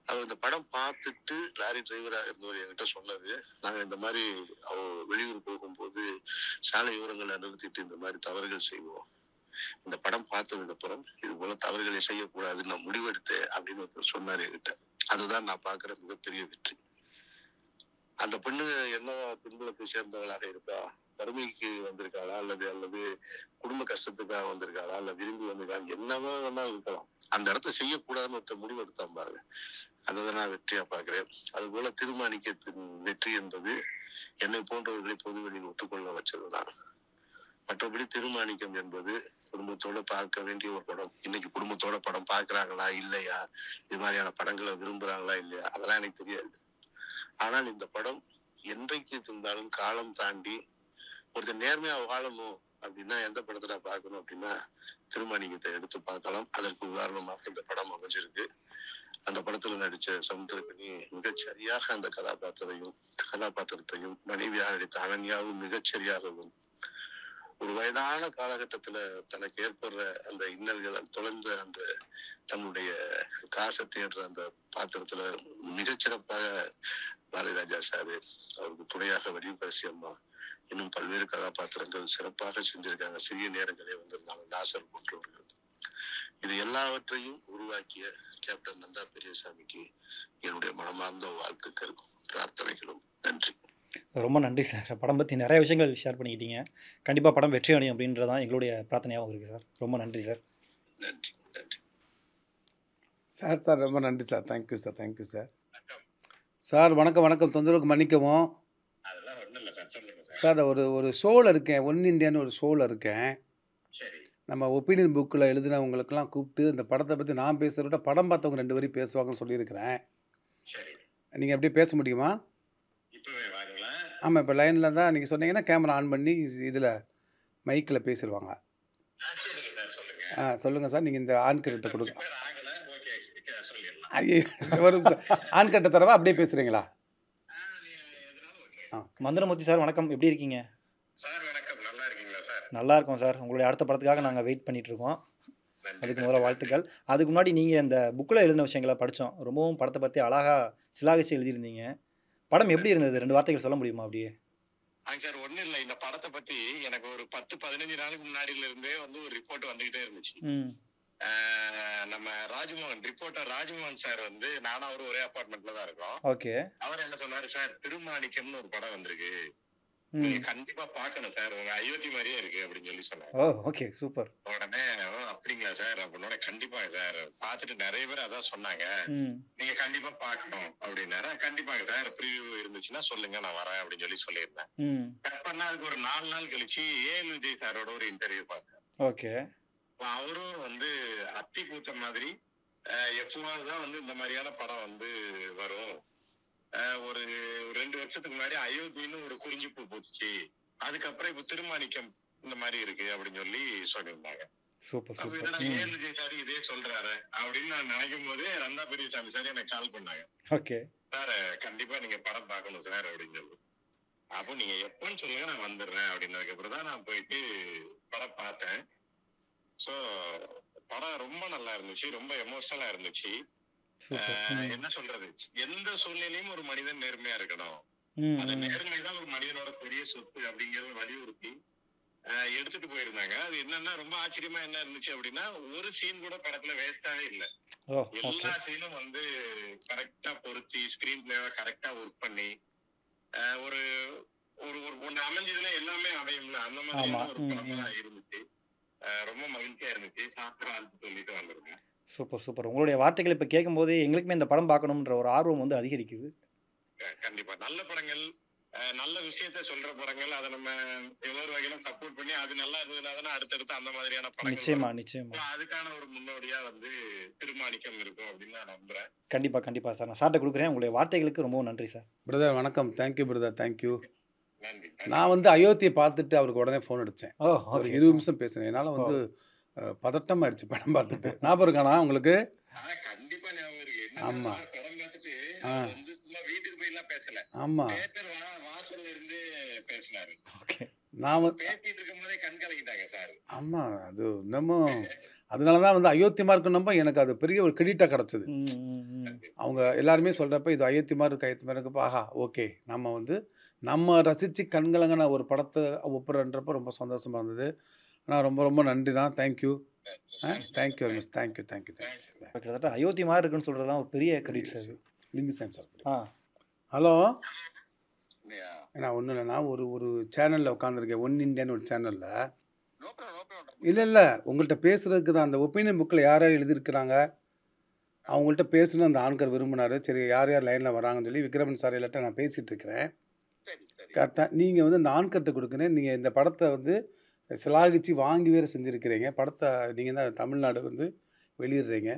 அவர் இந்த படம் பார்த்துட்டு லாரி டிரைவராக இருந்தவர் என்கிட்ட சொன்னது, நாங்க இந்த மாதிரி வெளியூர் போகும்போது சாலை விவரங்களை நிறுத்திட்டு இந்த மாதிரி தவறுகள் செய்வோம், இந்த படம் பார்த்ததுக்கு அப்புறம் இது போல தவறுகளை செய்யக்கூடாதுன்னு நான் முடிவெடுத்தேன் அப்படின்னு ஒருத்தர் சொன்னாரு என்கிட்ட. அதுதான் நான் பாக்குற மிகப்பெரிய வெற்றி. அந்த பெண்ணு என்ன பின்புலத்தை சேர்ந்தவளாக இருக்கா, வறுமைக்கு வந்திருக்காளா, அல்லது குடும்ப கஷ்டத்துக்காக வந்திருக்காளா, இல்ல விரும்பி வந்திருக்காங்க, என்னவோ வேணாலும் இருக்கலாம், அந்த இடத்த செய்யக்கூடாதுன்னு ஒருத்தர் முடிவெடுத்தான் பாருங்க, அதை நான் வெற்றியா பாக்குறேன். அது போல திருமாணிக்கத்தின் வெற்றி என்பது என்னை போன்றவர்களை பொதுவெளியில் ஒத்துக்கொள்ள வச்சதுதான். மற்றபடி திருமாணிக்கம் என்பது குடும்பத்தோட பார்க்க வேண்டிய ஒரு படம். இன்னைக்கு குடும்பத்தோட படம் பார்க்கறாங்களா இல்லையா, இது மாதிரியான படங்களை விரும்புறாங்களா இல்லையா, அதெல்லாம் எனக்கு தெரியாது. ஆனால் இந்த படம் என்றைக்கு இருந்தாலும் காலம் தாண்டி ஒருத்தர் நேர்மையா வாழணும் அப்படின்னா எந்த படத்துல பார்க்கணும் அப்படின்னா திருமாணிக்கத்தை எடுத்து பார்க்கலாம். அதற்கு உதாரணமாக இந்த படம் அமைஞ்சிருக்கு. அந்த படத்துல நடிச்ச சமுத்திரக்கனி மிகச்சரியாக அந்த கதாபாத்திரத்தையும் மனைவியாக நடித்த அனன்யாவும் மிகச்சரியாகவும், ஒரு வயதான காலகட்டத்துல தனக்கு ஏற்படுற அந்த இன்னல்களை தொலைந்த அந்த தன்னுடைய காசை தேடுற அந்த பாத்திரத்துல மிகச்சிறப்பாக பாரதிராஜா சாரு, அவருக்கு துணையாக வடிவரசி அம்மா, இன்னும் பல்வேறு கதாபாத்திரங்கள் சிறப்பாக செஞ்சிருக்காங்க. சிறிய நேரங்களே வந்திருந்தாங்க, நாசர் போன்றவர்கள். இது எல்லாவற்றையும் உருவாக்கிய கேப்டன் நந்தா பெரியசாமிக்கு என்னுடைய மனமார்ந்த வாழ்த்துக்கள், பிரார்த்தனைகளும். நன்றி. ரொம்ப நன்றி சார். படம் பற்றி நிறைய விஷயங்கள் ஷேர் பண்ணிக்கிட்டீங்க. கண்டிப்பாக படம் வெற்றி அடையும் அப்படின்றதான் எங்களுடைய பிரார்த்தனையாகவும் இருக்குது சார். ரொம்ப நன்றி சார். நன்றி. நன்றி சார் ரொம்ப நன்றி sir. Thank you sir. Thank you sir. Sir வணக்கம். தொந்தரவுக்கு மன்னிக்கவும். அதெல்லாம் ஒன்றும் இல்லை சார், சொல்லுங்க சார். ஒரு ஷோவில் இருக்கேன், ஒன் இண்டியான்னு ஒரு ஷோவில் இருக்கேன். சரி. நம்ம ஒப்பீனியன் புக்கில் எழுதினவங்களுக்கெல்லாம் கூப்பிட்டு இந்த படத்தை பற்றி நான் பேசுகிறத விட படம் பார்த்தவங்க 2 வரையும் பேசுவாங்கன்னு சொல்லியிருக்கிறேன். சரி. நீங்கள் அப்படியே பேச முடியுமா? இப்பவே வாருங்களா? ஆமாம், இப்போ லைனில் தான். நீங்கள் சொன்னீங்கன்னா கேமரா ஆன் பண்ணி இதில் மைக்கில் பேசிடுவாங்க. சரிங்க சார், சொல்லுங்க. சொல்லுங்கள் சார். நீங்கள் இந்த ஆண்கிட்ட கொடுங்க. ஆகல, ஓகே, சொல்லிடலாம். ஐயோ, வரும் சார். ஆண்கிட்ட தரவா அப்படியே பேசுகிறீங்களா? மந்திரமூர்த்தி சார் வணக்கம். எப்படி இருக்கீங்க? சார் வணக்கம். நல்லா இருக்கீங்களா சார்? நல்லா இருக்கோம் சார். உங்களுடைய அடுத்த படத்துக்காக நாங்கள் வெயிட் பண்ணிட்டு இருக்கோம். அதுக்கு முதல்ல வாழ்த்துக்கள். அதுக்கு முன்னாடி நீங்கள் இந்த புக்கில் எழுதின விஷயங்களை படித்தோம். ரொம்பவும் படத்தை பற்றி அழகாக சிலாகிச்சு எழுதியிருந்தீங்க. படம் எப்படி இருந்தது? 2 வார்த்தைகள் சொல்ல முடியுமா அப்படியே? சார், ஒன்றும் இல்லை. இந்த படத்தை பற்றி எனக்கு ஒரு 10-15 நாளுக்கு முன்னாடியில இருந்தே வந்து ஒரு ரிப்போர்ட் வந்துகிட்டே இருந்துச்சு. நம்ம ரிப்போர்ட்டர் ராஜ்மோகன் சார் வந்து நானும் அவரும் ஒரே அபார்ட்மெண்ட்ல தான் இருக்கோம். ஓகே. அவர் என்ன சொன்னாரு, சார் திருமாணிக்கம்னு ஒரு படம் வந்திருக்கு, நீங்க கண்டிப்பா பாக்கணும் சார், உங்க அயோத்தி மாதிரியே இருக்கு அப்படின்னு சொல்லி சொன்னாங்க. ஓ, ஓகே, சூப்பர். உடனே அப்படிங்களா சார் அப்படின்னா, கண்டிப்பாங்க சார், பார்த்துட்டு நிறைய பேர் அதான் சொன்னாங்க, நீங்க கண்டிப்பா பாக்கணும் அப்படின்னாரு. கண்டிப்பாங்க சார், ப்ரிவியூ இருந்துச்சுன்னா சொல்லுங்க, நான் வரேன் அப்படின்னு சொல்லி சொல்லியிருந்தேன். கட் பண்ணா அதுக்கு ஒரு 4 நாள் கழிச்சு ஏஎல் விஜய் சாரோட ஒரு இன்டர்வியூ பார்த்தேன். ஓகே. அவரும் வந்து அத்தி பூத்த மாதிரி எப்பவாதுதான் வந்து இந்த மாதிரியான படம் வந்து வரும், ஒரு 2 வருஷத்துக்கு முன்னாடி அயோத்தின்னு ஒரு குறிஞ்சி பூ பூத்துச்சு, அதுக்கப்புறம் இப்ப திருமாணிக்கம் இந்த மாதிரி இருக்கு அப்படின்னு சொல்லி சொல்லியிருந்தாங்க. ஏஎல் விஜய் சார் இதே சொல்றாரு அப்படின்னு நான் நினைக்கும் போது நந்தா பெரியசாமி சார் எனக்கு கால் பண்ணாங்க. ஓகே சார், கண்டிப்பா நீங்க படம் பார்க்கணும் சார் அப்படின்னு சொல்லி. அப்போ நீங்க எப்பன்னு சொல்லுங்க, நான் வந்துடுறேன் அப்படின்னதுக்கு அப்புறம் தான் நான் போயிட்டு படம் பார்த்தேன். சோ படம் ரொம்ப நல்லா இருந்துச்சு, ரொம்ப எமோஷனலா இருந்துச்சு. என்ன சொல்றது, எந்த சூழ்நிலையும் ஒரு மனிதன் நேர்மையா இருக்கணும், அந்த நேர்மைதான் ஒரு மனிதனோட பெரிய சொத்து அப்படிங்கறத வலியுறுத்தி எடுத்துட்டு போயிருந்தாங்க. அது என்னன்னா ரொம்ப ஆச்சரியமா என்ன இருந்துச்சு அப்படின்னா, ஒரு சீன் கூட படத்துல வேஸ்டாவே இல்ல. எல்லா சீனும் வந்து கரெக்டா பொருத்தி ஸ்கிரீன் பிளேவை கரெக்டா ஒர்க் பண்ணி ஒரு ஒண்ணு அமைஞ்சதுல எல்லாமே அமையும்ல, அந்த மாதிரியான ஒரு படமா இருந்துச்சு. ரொம்ப மகிழ்ச்சியா இருந்துச்சு. சாப்பிட்டு சொல்லிட்டு வந்திருக்கேன். சூப்பர். உங்களுடைய வார்த்தைகள் இப்ப கேட்கும் போது எங்களுக்குமே இந்த படம் பார்க்கணும்ன்ற ஒரு ஆர்வம் வந்து அதிகரிக்குது. கண்டிப்பா நல்ல படங்கள், நல்ல விஷயத்த சொல்ற படங்கள், அதை நம்ம எவ்வளவு வகையிலும் சப்போர்ட் பண்ணி அது நல்லா இருந்ததுனால அடுத்தடுத்து அந்த மாதிரியான படங்கள் நிச்சயமா அதுக்கான ஒரு முன்னோடியா வந்து திருமாணிக்கம் இருக்கும் அப்படின்னு நான் நம்புறேன். கண்டிப்பா சார். நான் சார்ட்ட கொடுக்குறேன். உங்களுடைய வார்த்தைகளுக்கு ரொம்ப நன்றி சார். பிரதர் வணக்கம். Thank you brother, thank you. நான் வந்து அயோத்தியை பார்த்துட்டு அவருக்கு உடனே ஃபோன் அடித்தேன். ஒரு 20 நிமிஷம் பேசினேன். என்னால் வந்து பதட்டம் ஆயிடுச்சு படம் பார்த்துட்டு. ஞாபகம் இருக்கானா உங்களுக்கு? கண்டிப்பா ஞாபகம் இருக்கு. ஆமாம். படம் பார்த்துட்டு வீட்டுக்கு போயெல்லாம் பேசல. ஆமாம், வாசல்ல இருந்து பேசினாரு. நான் பேசிட்டு இருக்கும் போதே கண் கலக்கிட்டாங்க சார். ஆமாம், அது இன்னமும் அதனால தான் வந்து அயோத்தி மார்க்கு நம்ம எனக்கு அது பெரிய ஒரு கிரெடிட்டாக கிடச்சிது. அவங்க எல்லாருமே சொல்கிறப்ப இது அயோத்தி மாதிரி இருக்கு, அயோத்தி மாதிரி இருக்கப்போ ஆஹா ஓகே, நம்ம வந்து நம்ம ரசித்து கண்கலங்கின ஒரு படத்தை ஒப்புறன்றப்போ ரொம்ப சந்தோஷமாக இருந்தது. ஆனால் ரொம்ப நன்றிண்ணா. Thank you. Thank you very much. Thank you. கிட்டத்தட்ட அயோத்தி மாதிரி இருக்குன்னு சொல்கிறதுலாம் ஒரு பெரிய credit sir. Lingusamy sir. Hello. ஏன்னா ஒன்றும் இல்லைண்ணா, ஒரு சேனலில் உட்காந்துருக்கேன், ஒன் இண்டியான்னு ஒரு சேனலில். இல்லை உங்கள்கிட்ட பேசுகிறதுக்கு தான். அந்த ஒப்பீனியன் புக்கில் யார் எழுதியிருக்கிறாங்க அவங்கள்ட்ட பேசணும் அந்த ஆண்கர் விரும்பினார். சரி யார் லைனில் வராங்கன்னு சொல்லி விக்ரமன் சார் எல்லாட்ட நான் பேசிகிட்டு இருக்கிறேன். கரெக்டாக நீங்கள் வந்து அந்த ஆண்கர்ட்ட கொடுக்குறேன். நீங்கள் இந்த படத்தை வந்து சிலாகிச்சு வாங்கி வேறு செஞ்சுருக்கிறீங்க. படத்தை நீங்கள் தான் தமிழ்நாடு வந்து வெளியிடுறீங்க.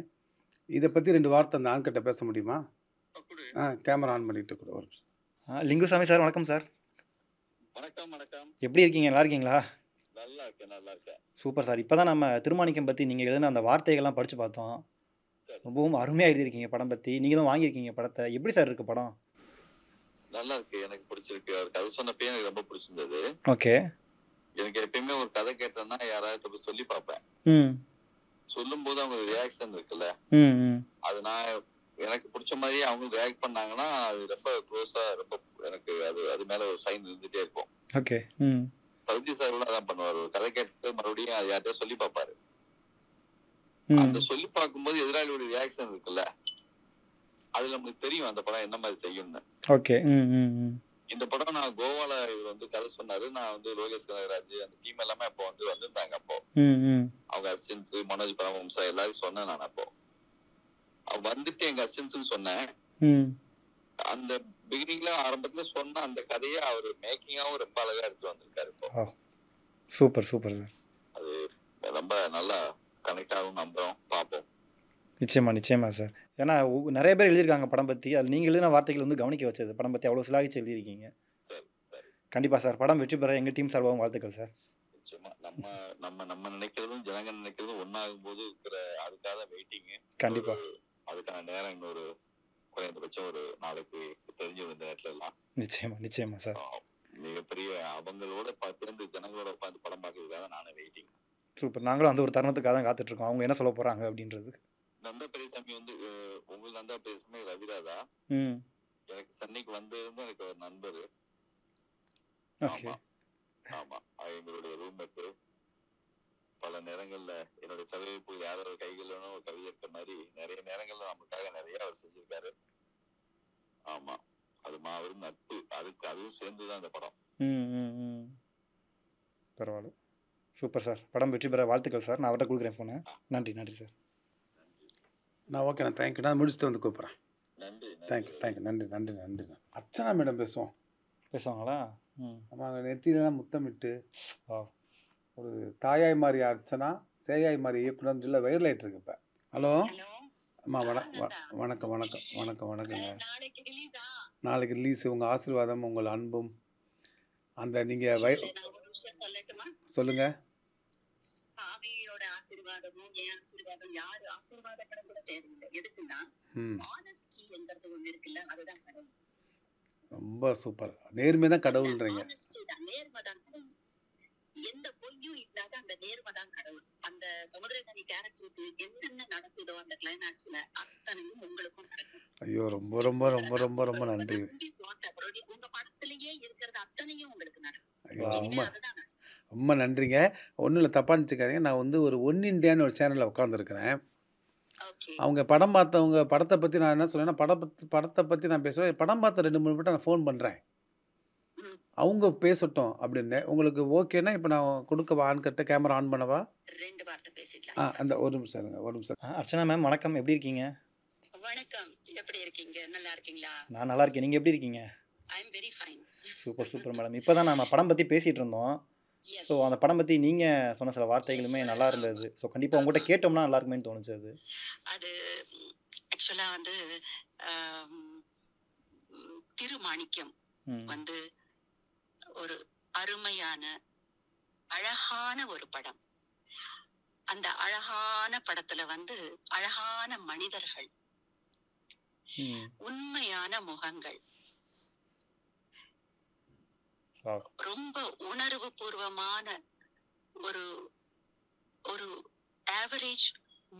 இதை பற்றி 2 வார்த்தை அந்த ஆண்கர்ட்ட பேச முடியுமா? கேமரா ஆன் பண்ணிட்டு கூட ஒரு லிங்குசாமி சார் வணக்கம் சார். வணக்கம். எப்படி இருக்கீங்க? நல்லா இருக்கீங்களா? நல்லா இருக்கேன். Super sir. இப்போ தான் நம்ம திருமாணிக்கம் பற்றி நீங்கள் எழுதின அந்த வார்த்தைகள்லாம் படித்து பார்த்தோம். ரொம்பவும் அருமையாக எழுதியிருக்கீங்க படம் பற்றி. நீங்களும் வாங்கியிருக்கீங்க படத்தை. எப்படி சார் இருக்குது படம்? நல்லா இருக்கு, எனக்கு பிடிச்சிருக்கு. அவர் கதை சொன்னப்பே எனக்கு ரொம்ப பிடிச்சிருந்தது. ஓகே. எனக்கு எப்பயுமே ஒரு கதை கேட்டேன்னா யாராவது சொல்லி பார்ப்பேன். சொல்லும் போது அவங்க ரியாக்ஷன் இருக்குல்ல, அது நான் எனக்கு பிடிச்ச மாதிரியே அவங்க ரியாக்ட் பண்ணாங்கன்னா அது ரொம்ப க்ளோஸா, ரொம்ப எனக்கு அது மேல ஒரு சைன் இருந்துட்டே இருக்கும். ஓகே. பருத்தி சார் கூட அதான் பண்ணுவார். ஒரு கதை கேட்டு மறுபடியும் அது யார்கிட்ட சொல்லி பார்ப்பாரு. அந்த சொல்லி பார்க்கும்போது எதிராளியோட ரியாக்ஷன் இருக்குல்ல, அதுல நமக்கு தெரியும் அந்த படம் என்ன மாதிரி செய்யும்னு. ஓகே. இந்த படம் நான் கோவால இவர் வந்து கதை சொன்னாரு. நான் வந்து லோகேஷ் கனகராஜ் அந்த டீம் எல்லாமே அப்போ வந்து வந்திருந்தாங்க. அப்போ அவங்க அசிஸ்டன்ஸ் மனோஜ் பரமஹம்சா எல்லாரும் சொன்னேன். நான் அப்போ வந்துட்டு எங்க அசிஸ்டன்ஸ் சொன்னேன். அந்த பிகினிங்ல ஆரம்பத்துல சொன்ன அந்த கதையை அவர் மேக்கிங்காவும் ரொம்ப அழகா எடுத்து வந்திருக்காரு. இப்போ சூப்பர் சூப்பர் சார். அது ரொம்ப நல்லா கனெக்ட் ஆகும், நம்புறோம், பார்ப்போம். நிச்சயமா சார். ஏன்னா நிறைய பேர் எழுதியிருக்காங்க படம் பற்றி. அது நீங்கள் எழுதின வார்த்தைகள் வந்து கவனிக்க வச்சது. படம் பற்றி அவ்வளோ சிலாகிச்சு எழுதியிருக்கீங்க. கண்டிப்பாக சார், படம் வெற்றி பெற எங்கள் டீம் சார்பாகவும் வாழ்த்துக்கள் சார். நிச்சயமா நம்ம நினைக்கிறதும் ஜனங்க நினைக்கிறதும் ஒன்னாகும் போது இருக்கிற அதுக்காக வெயிட்டிங். கண்டிப்பா அதுக்கான நேரம் இன்னொரு குறைந்தபட்சம் ஒரு நாளைக்கு தெரிஞ்சு இந்த நேரத்துல எல்லாம் நிச்சயமா சார். மிகப்பெரிய அவங்களோட சேர்ந்து ஜனங்களோட உட்காந்து படம் பார்க்கறதுக்காக நானே வெயிட்டிங். சூப்பர். நாங்களும் அந்த ஒரு தருணத்துக்காக தான் காத்துட்டு இருக்கோம், அவங்க என்ன சொல்ல போறாங்க அப்படின்றது. நந்தா பெரியசாமி வந்து உங்களுக்கு நந்தா பெரியசாமி ரவிராதா எனக்கு சென்னைக்கு வந்திருந்து எனக்கு ஒரு நண்பர். ஆமா ஆமா, எங்களுடைய ரூம்மேட்டு. பல நேரங்கள்ல என்னுடைய சதவீப்பு யாரோட கைகளிலும் ஒரு கவிதை மாதிரி நிறைய நேரங்கள்ல நமக்காக நிறைய அவர் செஞ்சிருக்காரு. ஆமா, அது மாபெரும் நட்பு. அதுவும் சேர்ந்துதான் இந்த படம். பரவாயில்ல, சூப்பர் சார். படம் வெற்றி பெற வாழ்த்துக்கள் சார். நான் அவர்கிட்ட கொடுக்குறேன் ஃபோனை. நன்றி சார். நான் ஓகேண்ணா, தேங்க்யூ. நான் முடிச்சுட்டு வந்து கூப்பிட்றேன். தேங்க்யூ. நன்றி. அர்ச்சனா மேடம் பேசுவாங்களா? ஆமாங்க, நெத்தியிலாம் முத்தமிட்டு ஒரு தாயாய் மாறி அர்ச்சனா, சேயாய் மாறி இயக்குனர் இல்லை வைரல் ஆகிட்டு இருக்கு இப்போ. ஹலோ அம்மா, வணக்கங்க. நாளைக்கு ரிலீஸ். உங்கள் ஆசீர்வாதம், உங்கள் அன்பும், அந்த நீங்கள் சொல்லுங்க. சாமியோட ஆசீர்வாதமும் என் ஆசீர்வாதம் யாரு ஆசீர்வாத கூட தேவையில்லை. எதுக்குன்னா ஆனஸ்டி என்கிறது ஒண்ணு இருக்குல்ல, அதுதான் கடவுள். ரொம்ப சூப்பர். நேர்மைதான் கடவுள்ன்றீங்க. நேர்மைதான் கடவுள். எந்த பொய்யும் இல்லாத அந்த நேர்மைதான் கடவுள். அந்த சமுத்திரகனி கேரக்டருக்கு என்னென்ன நடக்குதோ அந்த கிளைமேக்ஸ்ல அத்தனையும் உங்களுக்கும் நடக்கும். ஐயோ, ரொம்ப ரொம்ப ரொம்ப ரொம்ப ரொம்ப நன்றி. உங்க படத்திலேயே இருக்கிறது அத்தனையும் உங்களுக்கு நடக்கும். ஐயோ, ரொம்ப நன்றிங்க. ஒன்றும் இல்லை, தப்பாக நினச்சிக்காதீங்க. நான் வந்து ஒரு ஒன் இண்டியான்னு ஒரு சேனலில் உட்காந்துருக்கிறேன். அவங்க படம் பார்த்தவங்க படத்தை பற்றி நான் என்ன சொன்னேன்னா, படத்தை பற்றி நான் பேசுவேன். படம் பார்த்த 2-3 பேர்ட்ட நான் ஃபோன் பண்ணுறேன், அவங்க பேசட்டும் அப்படின்னு. உங்களுக்கு ஓகேனா இப்போ நான் கொடுக்க ஆன் கட்ட கேமரா ஆன் பண்ணவா? அந்த ஒரு நிமிஷம். அர்ச்சனா மேம் வணக்கம், எப்படி இருக்கீங்க? வணக்கம், எப்படி இருக்கீங்க? நல்லா இருக்கீங்களா? நான் நல்லா இருக்கேன், நீங்கள் எப்படி இருக்கீங்க? I am very fine. Super madam. இப்போ தான் நம்ம படம் பற்றி பேசிகிட்டு இருந்தோம். ஸோ அந்த படம் பற்றி நீங்கள் சொன்ன சில வார்த்தைகளுமே நல்லா இருந்தது. ஸோ கண்டிப்பாக உங்கள்கிட்ட கேட்டோம்னா நல்லா இருக்குமேன்னு தோணுச்சு. அது ஆக்சுவலாக வந்து திருமாணிக்கம் வந்து ஒரு அருமையான அழகான ஒரு படம். அந்த அழகான படத்துல வந்து அழகான மனிதர்கள், உண்மையான முகங்கள், ரொம்ப உணர்வு பூர்வமான ஒரு ஒரு ஆவரேஜ்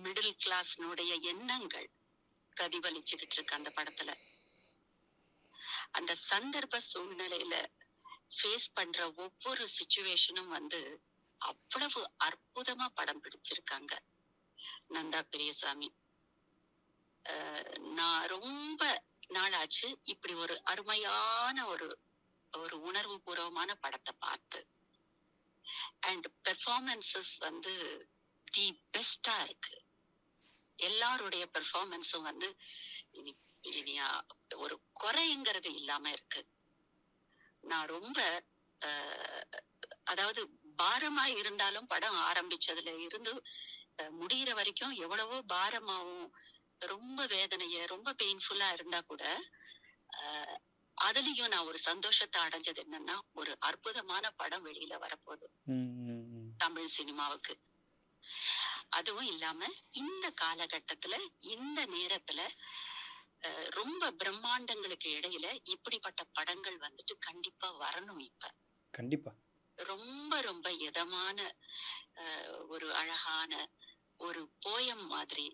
மிடில் கிளாஸ்னுடைய எண்ணங்கள் பிரதிபலிச்சுக்கிட்டு இருக்கு அந்த படத்துல. அந்த சந்தர்ப்ப சூழ்நிலையில ஃபேஸ் பண்ற ஒவ்வொரு சிச்சுவேஷனும் வந்து அவ்வளவு அற்புதமா படம் பிடிச்சிருக்காங்க நந்தா பெரியசாமி. நான் ரொம்ப நாளாச்சு இப்படி ஒரு அருமையான ஒரு ஒரு உணர்வு பூர்வமான படத்தை பார்த்து. அண்ட் பெர்ஃபார்மன்சஸ் வந்து தி பெஸ்டா இருக்கு. எல்லாருடைய பெர்ஃபார்மன்ஸும் வந்து இனியா ஒரு குறைங்கிறது இல்லாம இருக்கு. நான் ரொம்ப அதாவது பாரமா இருந்தாலும் படம் ஆரம்பிச்சதுல இருந்து முடிகிற வரைக்கும் எவ்வளவோ பாரமாவும் ரொம்ப வேதனைய ரொம்ப பெயின்ஃபுல்லா இருந்தா கூட அதுலயும் நான் ஒரு சந்தோஷத்தை அடைஞ்சது என்னன்னா, ஒரு அற்புதமான படம் வெளியில வரப்போகுது தமிழ் சினிமாவுக்கு. அதுவும் இல்லாம இந்த காலகட்டத்துல இந்த நேரத்துல ரொம்ப பிரம்மாண்டங்களுக்கு இடையில இப்படிப்பட்ட படங்கள் வந்துட்டு கண்டிப்பா வரணும். இப்ப கண்டிப்பா ரொம்ப ரொம்ப இதமான ஒரு அழகான ஒரு போயம் மாதிரி,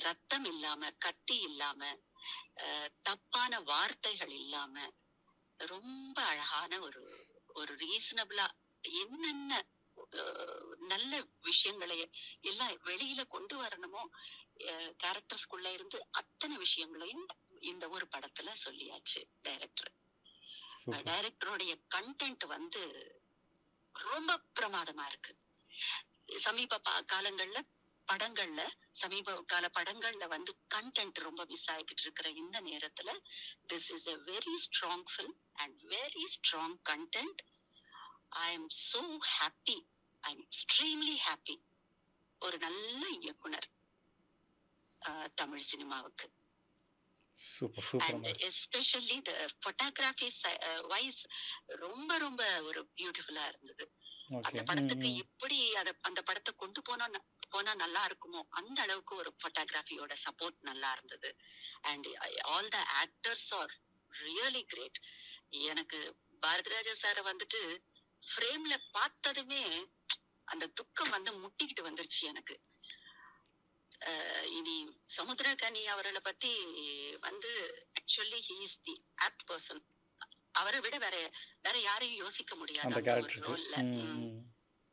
ரத்தம் இல்லாம கத்தி இல்லாம தப்பான வார்த்தைகள் இல்லாம ரொம்ப அழகான ஒரு ஒரு ரீசனபிளா என்னென்ன நல்ல விஷயங்களை எல்லாம் வெளியில கொண்டு வரணுமோ, கேரக்டர்ஸ்குள்ள இருந்து அத்தனை விஷயங்களையும் இந்த ஒரு படத்துல சொல்லியாச்சு டைரக்டர். டைரக்டருடைய கண்டென்ட் வந்து ரொம்ப பிரமாதமா இருக்கு. சமீப காலங்கள்ல படங்கள்ல சமீப கால படங்கள்ல வந்து கண்டென்ட் ரொம்ப மிஸ் ஆகிட்டு இருக்கிற இந்த நேரத்துல this is a very strong film and very strong content. I am so happy. I am extremely happy. ஒரு நல்ல இயக்குனர் தமிழ் சினிமாவுக்கு. Super super. And especially the photography wise ரொம்ப ரொம்ப ஒரு பியூட்டிஃபுல்லா இருந்தது. அந்த படத்துக்கு எப்படி அந்த படத்தை கொண்டு போனா நல்லா இருக்குமோ அந்த அளவுக்கு ஒரு போட்டோகிராஃபியோட சப்போர்ட் நல்லா இருந்தது. And all the actors are really great. எனக்கு பாரதிராஜா சாரை வந்துட்டு ஃப்ரேம்ல பார்த்ததுமே அந்த துக்கம் வந்து முட்டிக்கிட்டு வந்துருச்சு எனக்கு. இனி சமுத்திரகனி அவர்களை பத்தி வந்து actually he is the apt person. அவரை விட வேற யாரையும் யோசிக்க முடியாது அந்த ரோல்ல.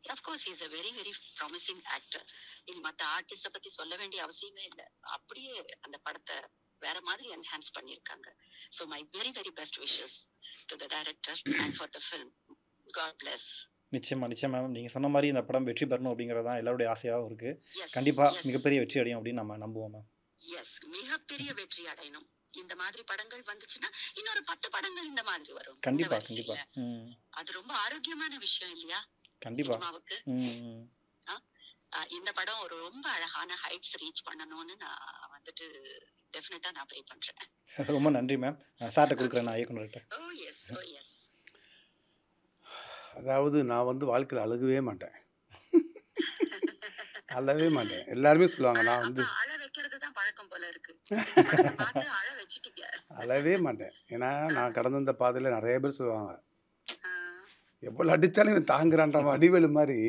Of course he is a very very promising actor. இனி மத்த ஆர்டிஸ்ட பத்தி சொல்ல வேண்டிய அவசியமே இல்லை. அப்படியே அந்த படத்தை வேற மாதிரி என்ஹான்ஸ் பண்ணிருக்காங்க. So my very very best wishes to the director and for the film. God bless. நிச்சயமா நிச்சயமா மேம், நீங்க சொன்ன மாதிரி இந்த படம் வெற்றி பெறணும் அப்படிங்கறதான் எல்லாருடைய ஆசையாவும் இருக்கு. கண்டிப்பா மிகப்பெரிய வெற்றி அடையும் அப்படின்னு நம்ம நம்புவோம் மேம். எஸ், மிகப்பெரிய வெற்றி அடையணும். இந்த மாதிரி படங்கள் வந்துச்சுன்னா இன்னொரு 10 படங்கள் இந்த மாதிரி வரும். கண்டிப்பா கண்டிப்பா. அது ரொம்ப ஆரோக்கியமான விஷயம் இல்லையா கண்டிப்பா. சினிமாவுக்கு. இந்த படம் ஒரு ரொம்ப அழகான ஹைட்ஸ் ரீச் பண்ணணும்னு நான் வந்துட்டு டெஃபினட்டா நான் ப்ரே பண்றேன். ரொம்ப நன்றி மேம். சார்ட்ட கொடுக்குறேன் நான் இயக்குனர்கிட்ட. ஓ எஸ் ஓ எஸ். அதாவது நான் வந்து வாழ்க்கையில் அழுகவே மாட்டேன். அழவே மாட்டேன். எல்லாருமே சொல்லுவாங்க நான் வந்து அழ வைக்கிறது தான் பழக்கம் போல இருக்கு. அழ வச்சிட்டீங்க. அழவே மாட்டேன். ஏன்னா நான் கடந்த இந்த பாதையில் நிறைய பேர் சொல்லுவாங்க எவ்வளோ அடித்தாலும் இவன் தாங்குறான்ற அடிவேலு மாதிரி.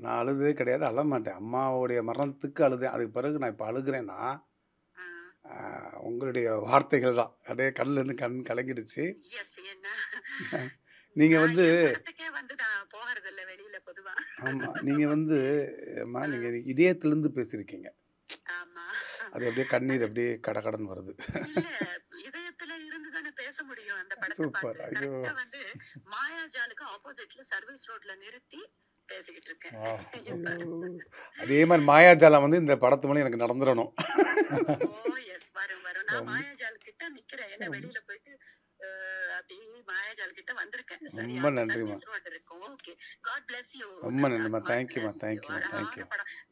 நான் அழுதே கிடையாது, அழ மாட்டேன். அம்மாவுடைய மரணத்துக்கு அழுதேன். அதுக்கு பிறகு நான் இப்போ அழுகிறேன்னா உங்களுடைய வார்த்தைகள் தான். அப்படியே கண்ணிலேருந்து கண் கலங்கிடுச்சு. நீங்கள் வந்து ஆமாம், நீங்கள் வந்து அம்மா நீங்கள் இதயத்திலேருந்து பேசியிருக்கீங்க. அது அப்படியே கண்ணீர் அப்படியே கடகடன் வருது. சூப்பர். ஐயோ, மாயாஜாலுக்கு ஆப்போசிட்ல சர்வீஸ் ரோட்ல நிறுத்தி பேசிக்கிட்டு இருக்கேன். அதே மாதிரி மாயாஜாலம் வந்து இந்த படத்து மூலம் எனக்கு நடந்துடணும். நான் மாயாஜால் கிட்ட நிக்கிறேன். ஏன்னா வெளியில போயிட்டு அப்படியே மாயாஜால் கிட்ட வந்திருக்கேன். ரொம்ப நன்றிமா. Okay, God bless you. ரொம்ப நன்றிமா. தேங்க்யூமா. Thank you thank you.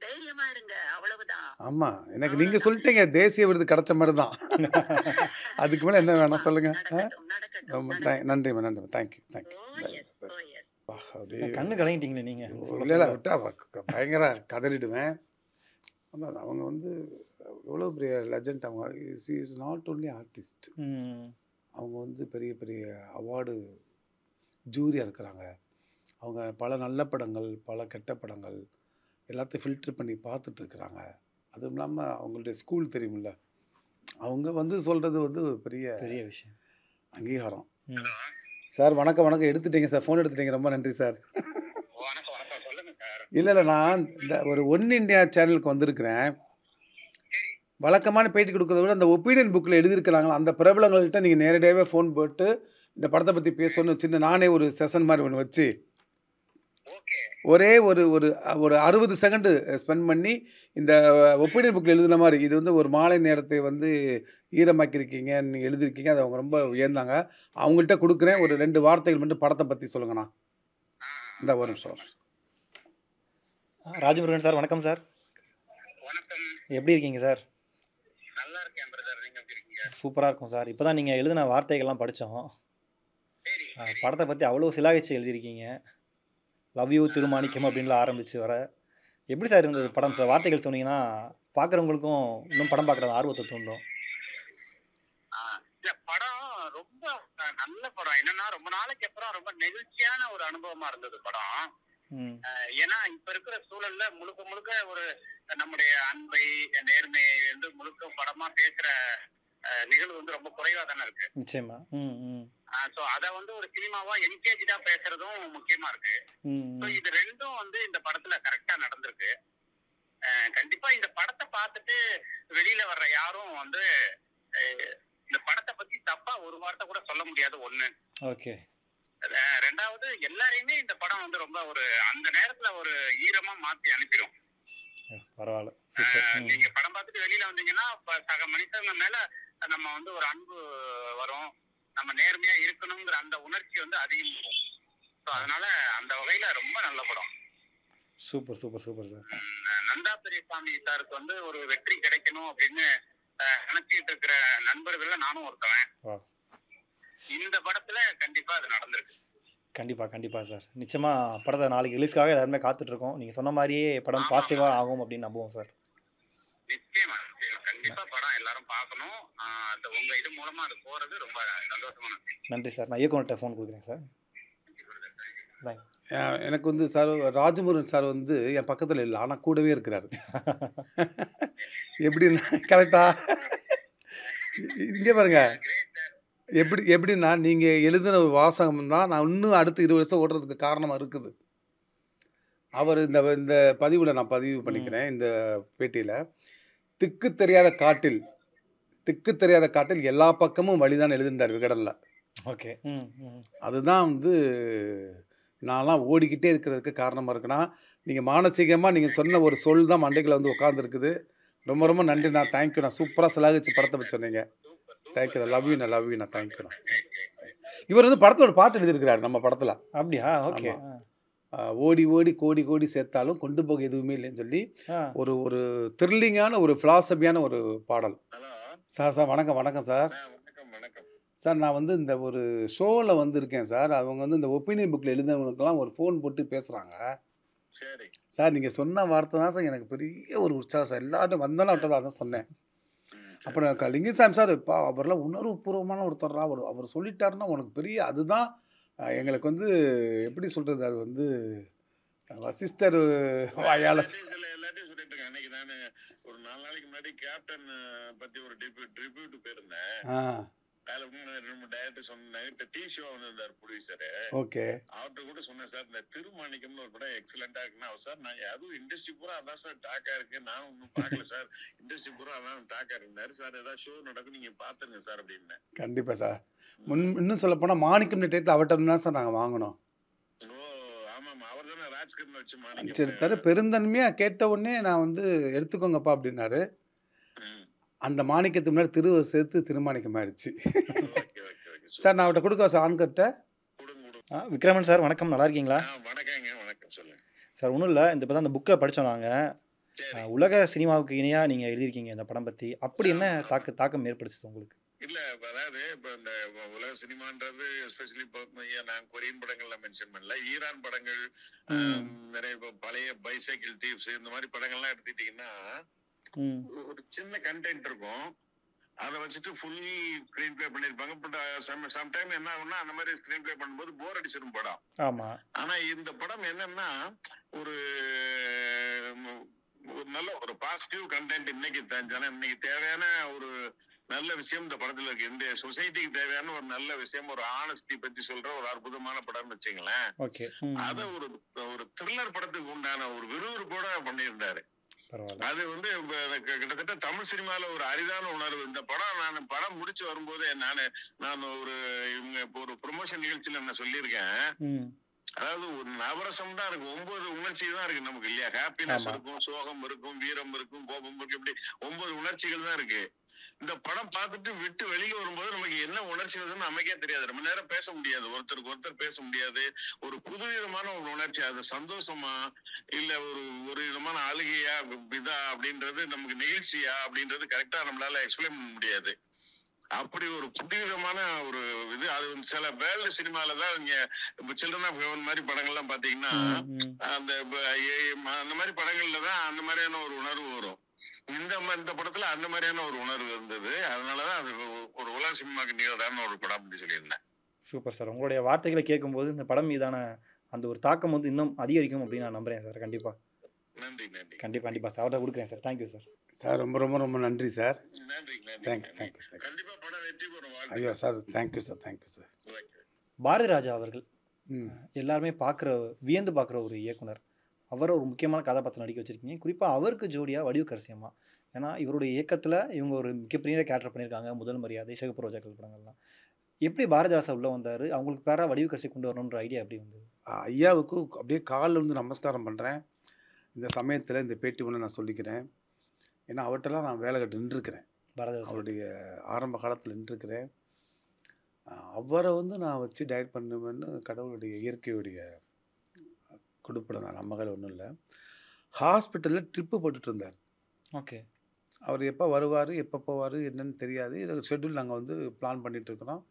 தைரியமா இருங்க, அவ்வளவுதான். ஆமா, எனக்கு நீங்க சொல்லிட்டீங்க தேசிய விருது கிடைச்ச மாதிரி தான். அதுக்கு மேல என்ன வேணாம் சொல்லுங்க. ரொம்ப நன்றிமா. நன்றிமா. Thank you thank you. கண்ணு கலங்கிட்டீங்களே நீங்க. இல்லை விட்டா பயங்கர கதறிடுவேன். அதான் அவங்க வந்து எவ்வளோ பெரிய லெஜண்ட். அவங்க இஸ் நாட் ஓன்லி ஆர்டிஸ்ட், அவங்க வந்து பெரிய பெரிய அவார்டு ஜூரியாக இருக்கிறாங்க. அவங்க பல நல்ல படங்கள் பல கெட்ட படங்கள் எல்லாத்தையும் ஃபில்டர் பண்ணி பார்த்துட்டு இருக்கிறாங்க. அதுவும் இல்லாமல் அவங்களுடைய ஸ்கூல் தெரியுமில்ல, அவங்க வந்து சொல்கிறது வந்து ஒரு பெரிய பெரிய விஷயம், அங்கீகாரம். சார் வணக்கம். வணக்கம், எடுத்துட்டீங்க சார், ஃபோன் எடுத்துட்டீங்க, ரொம்ப நன்றி சார். இல்லை நான் இந்த ஒரு ஒன் இண்டியா சேனலுக்கு வந்திருக்கிறேன். வழக்கமான பேட்டி கொடுக்கறத விட அந்த ஒப்பீனியன் புக்கில் எழுதியிருக்கிறாங்களா அந்த பிரபலங்கள்கிட்ட நீங்கள் நேரடியாகவே ஃபோன் போட்டு இந்த படத்தை பற்றி பேசணும்னு சின்ன நானே ஒரு செஷன் மாதிரி ஒன்று வச்சு ஒரே ஒரு ஒரு ஒரு 60 செகண்டு ஸ்பெண்ட் பண்ணி இந்த ஒப்பீனியன் புக்கில் எழுதுன மாதிரி இது வந்து ஒரு மாலை நேரத்தை வந்து ஈரமாக்கியிருக்கீங்க, நீங்கள் எழுதியிருக்கீங்க. அதை அவங்க ரொம்ப வியந்தாங்க. அவங்கள்ட்ட கொடுக்குறேன். ஒரு 2 வார்த்தைகள் மட்டும் படத்தை பற்றி சொல்லுங்கண்ணா. இந்த ஒரு நிமிஷம். ராஜமுருகன் சார் வணக்கம் சார். எப்படி இருக்கீங்க சார்? நல்லா இருக்கேன் பிரதர், நீங்க எப்படி இருக்கீங்க? சூப்பராக இருக்கும் சார். இப்போ தான் நீங்கள் எழுதின வார்த்தைகள்லாம் படித்தோம். படத்தை பற்றி அவ்வளோ சிலாகிச்சு எழுதியிருக்கீங்க. லவ் யூ திருமாணிக்கம் அப்படின்லாம் ஆரம்பித்து வர எப்படி சார் இருந்தது படம் சார்? வார்த்தைகள் சொன்னீங்கன்னா பார்க்குறவங்களுக்கும் இன்னும் படம் பார்க்குற ஆர்வத்தை தூண்டும். படம் ரொம்ப நல்ல படம். என்னன்னா ரொம்ப நாளைக்கு அப்புறம் ரொம்ப நெகிழ்ச்சியான ஒரு அனுபவமா இருந்தது படம். ஏன்னா இப்ப இருக்கிற சூழல்ல முழுக்க முழுக்க ஒரு நம்முடைய அன்பை நேர்மையை வந்து முழுக்க படமா பேசுற நிகழ்வு வந்து ரொம்ப குறைவா தானே இருக்கு. நிச்சயமா. ஸோ அதை வந்து ஒரு சினிமாவா என்கேஜா பேசுறதும் முக்கியமா இருக்கு. ஸோ இது ரெண்டும் வந்து இந்த படத்துல கரெக்டா நடந்திருக்கு. கண்டிப்பா இந்த படத்தை பார்த்துட்டு வெளியில வர்ற யாரும் வந்து இந்த படத்தை பத்தி தப்பா ஒரு வார்த்தை கூட சொல்ல முடியாது. ஒண்ணு. ஓகே. ரெண்டாவது, எல்லாரையுமே இந்த படம் வந்து ரொம்ப ஒரு அந்த நேரத்துல ஒரு ஈரமா மாத்தி அனுப்பிடும். பரவாயில்ல. நீங்க படம் பார்த்துட்டு வெளியில வந்தீங்கன்னா சக மனிதங்க மேல நம்ம வந்து ஒரு அன்பு வரும், நம்ம நேர்மையா இருக்கணுங்கிற அந்த உணர்ச்சி வந்து அதிகமாகும். ஸோ அதனால அந்த வகையில ரொம்ப நல்ல படம். Super super super sir. Nandha Periyasamy சாருக்கு வந்து ஒரு வெற்றி கிடைக்கணும் அப்படின்னு நினைச்சிட்டு இருக்கிற நண்பர்கள்ல நானும் ஒருத்தவன். இந்த படத்துல கண்டிப்பா அது நடந்திருக்கு. கண்டிப்பா சார். நிச்சயமா படத்தை நாளைக்கு ரிலீஸ்க்காக எல்லாருமே காத்துட்டு இருக்கோம். நீங்க சொன்ன மாதிரியே படம் பாசிட்டிவா ஆகும் அப்படின்னு நம்புவோம் சார். நிச்சயமா கண்டிப்பா படம் எல்லாரும் பார்க்கணும். அது உங்க இது மூலமா அது போறது ரொம்ப சந்தோஷமான விஷயம். நன்றி சார். நான் இயக்குனர்கிட்ட ஃபோன் கொடுக்குறேன் சார். பாய். எனக்கு வந்து சார் ராஜமுருகன் சார் வந்து என் பக்கத்தில் இல்லை, ஆனால் கூடவே இருக்கிறாரு. எப்படின்னா கரெக்டா இங்கே பாருங்க, எப்படின்னா நீங்கள் எழுதின ஒரு வாசகம் தான் நான் இன்னும் அடுத்து 20 வருஷம் ஓடுறதுக்கு காரணமாக இருக்குது. அவர் இந்த பதிவில் நான் பதிவு பண்ணிக்கிறேன். இந்த பேட்டியில் திக்கு தெரியாத காட்டில் எல்லா பக்கமும் வழிதான் எழுதியிருந்தார் விகடனில். ஓகே. அதுதான் வந்து நான்லாம் ஓடிக்கிட்டே இருக்கிறதுக்கு காரணமாக இருக்குன்னா, நீங்கள் மானசீகமாக நீங்கள் சொன்ன ஒரு சொல் தான் மண்டைக்குள்ள வந்து உட்காந்துருக்குது. ரொம்ப ரொம்ப நன்றி. நான் தேங்க்யூ. நான் சூப்பராக சிலாகிச்சு படத்தை பற்றி சொன்னீங்க. தேங்க்யூ. நான் லவ் யூ. நான் தேங்க்யூ. இவர் வந்து படத்தோட பாட்டு எழுதியிருக்கிறார் நம்ம படத்தில். அப்படியா? ஓகே. ஓடி ஓடி கோடி கோடி சேர்த்தாலும் கொண்டு போக எதுவுமே இல்லைன்னு சொல்லி ஒரு த்ரில்லிங்கான ஒரு ஃபிலாசபியான ஒரு பாடல். சார் வணக்கம் சார். சார் நான் வந்து இந்த ஒரு ஷோவில் வந்திருக்கேன் சார். அவங்க வந்து இந்த ஒப்பீனியன் புக்கில் எழுதினவங்களுக்கெல்லாம் ஒரு ஃபோன் போட்டு பேசுகிறாங்க. சரி சார், நீங்கள் சொன்ன வார்த்தை தான் சார் எனக்கு பெரிய ஒரு உற்சாகம் சார். எல்லார்ட்டும் வந்தோன்னே விட்டதா தான் சொன்னேன். அப்புறம் லிங்குசாமி சார் இப்போ அவரெல்லாம் உணர்வுபூர்வமான ஒருத்தர்றா. அவர் சொல்லிட்டாருன்னா உனக்கு பெரிய அதுதான் எங்களுக்கு வந்து எப்படி சொல்கிறது, அது வந்து வசிஷ்டர் வாயால் எல்லாத்தையும் சொல்லிட்டு இருக்கேன். அன்னைக்கு நான் ஒரு 4 நாளைக்கு முன்னாடி கேப்டன் பற்றி ஒரு ட்ரிபியூட் போயிருந்தேன். டைரக்டர் சொன்னாங்க, டி ஷோ வந்திருந்தார் ப்ரொடியூசரு. ஓகே. அவர்கிட்ட கூட சொன்னேன் சார், இந்த திருமாணிக்கம்னு ஒரு படம் எக்ஸலண்டா இருக்குன்னா சார், நான் அதுவும் இண்டஸ்ட்ரி பூரா அதான் சார் டாக்கா இருக்கு, நானும் ஒன்றும் பார்க்கல சார், இண்டஸ்ட்ரி பூரா அதான் டாக்கா இருந்தாரு சார், ஏதாவது ஷோ நடக்கும் நீங்க பாத்துருங்க சார் அப்படின்னு. கண்டிப்பா சார். இன்னும் சொல்ல போனா மாணிக்கம் டேட்ல அவர்கிட்ட தான் சார் நாங்க வாங்கினோம். ஓ ஆமாம், அவர் தானே ராஜ்கிரண் வச்சு மாணிக்கம் சரி பெருந்தன்மையா கேட்ட உடனே நான் வந்து எடுத்துக்கோங்கப்பா அப்படின்னாரு. அந்த மாணிக்கத்துக்கு முன்னாடி திருவை சேர்த்து திருமாணிக்கம் ஆயிடுச்சு. சார் நான் அவர்கிட்ட கொடுக்க சார் ஆண்கிட்ட. விக்ரமன் சார் வணக்கம், நல்லா இருக்கீங்களா? வணக்கம் சொல்லுங்க சார். ஒன்றும் இல்லை, இந்த இப்போ தான் அந்த புக்கை படித்தோம் நாங்கள். உலக சினிமாவுக்கு இணையாக நீங்கள் எழுதியிருக்கீங்க இந்த படம் பற்றி. அப்படி என்ன தாக்கம் ஏற்படுச்சு உங்களுக்கு? இல்ல அதாவது இப்போ இந்த உலக சினிமான்றது எஸ்பெஷலி இப்போ நான் கொரியன் படங்கள்ல மென்ஷன் பண்ணல, ஈரான் படங்கள், நிறைய பழைய பைசைக்கிள் தீவ்ஸ் இந்த மாதிரி படங்கள்லாம் எடுத்துட்டீங்கன்னா ஒரு சின்ன கண்டென்ட் இருக்கும், அதை வச்சுட்டு ஃபுல் ஸ்கிரீன் பிளே பண்ணிருப்பாங்க. பட் சம்டைம் என்ன ஆகும்னா அந்த மாதிரி ஸ்கிரீன் பிளே பண்ணும்போது போர் அடிச்சிடும் படம். ஆமா. ஆனா இந்த படம் என்னன்னா ஒரு நல்ல ஒரு பாசிட்டிவ் கண்டென்ட் இன்னைக்கு தேவையான ஒரு நல்ல விஷயம் இந்த படத்துல இருக்கு. இந்த சொசைட்டிக்கு தேவையான ஒரு நல்ல விஷயம், ஒரு ஆனஸ்டி பத்தி சொல்ற ஒரு அற்புதமான படம்னு வச்சுங்களேன். அத ஒரு த்ரில்லர் படத்துக்கு உண்டான ஒரு விறுவிறுப்போட பண்ணியிருந்தாரு. அது வந்து கிட்டத்தட்ட தமிழ் சினிமால ஒரு அரிதான உணர்வு. இந்த படம் நான் படம் முடிச்சு வரும்போது நான் ஒரு ப்ரொமோஷன் நிகழ்ச்சியில நான் சொல்லியிருக்கேன். அதாவது ஒரு நவரசம் தான் இருக்கு, 9 உணர்ச்சி தான் இருக்கு நமக்கு இல்லையா? ஹாப்பினஸ் இருக்கும், சோகம் இருக்கும், வீரம் இருக்கும், கோபம் இருக்கும், இப்படி 9 உணர்ச்சிகள் தான் இருக்கு. இந்த படம் பார்த்துட்டு விட்டு வெளியில வரும்போது நமக்கு என்ன உணர்ச்சி வருதுன்னு நமக்கே தெரியாது. ரொம்ப நேரம் பேச முடியாது, ஒருத்தருக்கு ஒருத்தர் பேச முடியாது. ஒரு புதுவிதமான ஒரு உணர்ச்சி, அது சந்தோஷமா இல்ல ஒரு விதமான அழுகையா இதா அப்படின்றது, நமக்கு நிகழ்ச்சியா அப்படின்றது கரெக்டா நம்மளால எக்ஸ்பிளைன் பண்ண முடியாது. அப்படி ஒரு புதுவிதமான ஒரு இது. அது சில வேர்ல்டு சினிமால தான் இங்க சில்ட்ரன் ஆஃப் ஹெவன் மாதிரி படங்கள்லாம் பாத்தீங்கன்னா அந்த மாதிரி படங்கள்ல தான் அந்த மாதிரியான ஒரு உணர்வு வரும். இந்த படத்துல அந்த மாதிரியான ஒரு உணர்வு இருந்தது. அதனாலதான் அது ஒரு உலக சினிமாக்கு நிகரான ஒரு படம் அப்படின்னு சொல்லியிருந்தேன். Super sir. உங்களுடைய வார்த்தைகளை கேட்கும்போது இந்த படம் மீதான அந்த ஒரு தாக்கம் வந்து இன்னும் அதிகரிக்கும் அப்படின்னு நான் நம்புறேன் சார். கண்டிப்பா நன்றி. கண்டிப்பா சார். அவர்கிட்ட கொடுக்குறேன் சார். Thank you sir. சார் ரொம்ப ரொம்ப ரொம்ப நன்றி சார். நன்றி. தேங்க்யூ. கண்டிப்பா படம் வெற்றி பெற ஐயோ sir, thank you sir, thank you sir. Bharathi Raja அவர்கள் ம் எல்லாருமே வியந்து பார்க்குற ஒரு இயக்குனர். அவரை ஒரு முக்கியமான கதாபாத்திரம் நடிக்க வச்சிருக்கீங்க. குறிப்பாக அவருக்கு ஜோடியாக வடிவுக்கரசி அம்மா. ஏன்னா இவருடைய இயக்கத்தில் இவங்க ஒரு மிகப்பெரிய கேரக்டர் பண்ணியிருக்காங்க. முதல் மரியாதை, சிகப்பு ரோஜாக்கள் படங்கள்லாம். எப்படி பாரதி ராஜா உள்ளே வந்தார்? அவங்களுக்கு பேராக வடிவுக்கரசி கொண்டு வரணுன்ற ஐடியா எப்படி வந்தது? ஐயாவுக்கு அப்படியே காலில் வந்து நமஸ்காரம் பண்ணுறேன். இந்த சமயத்தில் இந்த பேட்டி ஒன்று நான் சொல்லிக்கிறேன். ஏன்னா அவர்கிட்டலாம் நான் வேலை கட்டு நின்றுருக்கிறேன். பாரதி ராஜா அவருடைய ஆரம்ப காலத்தில் நின்றுருக்கிறேன். அவரை வந்து நான் வச்சு டைரக்ட் பண்ணுவேன்னு கடவுளுடைய இயற்கையுடைய கொடுப்பட தான். நம்மகள் ஒன்றும் இல்லை. ஹாஸ்பிட்டலில் ட்ரிப்பு போட்டுட்டு இருந்தார். ஓகே. அவர் எப்போ வருவார், எப்போ போவார் என்னன்னு தெரியாது. இது ஷெட்யூல் நாங்கள் வந்து பிளான் பண்ணிகிட்ருக்குறோம்.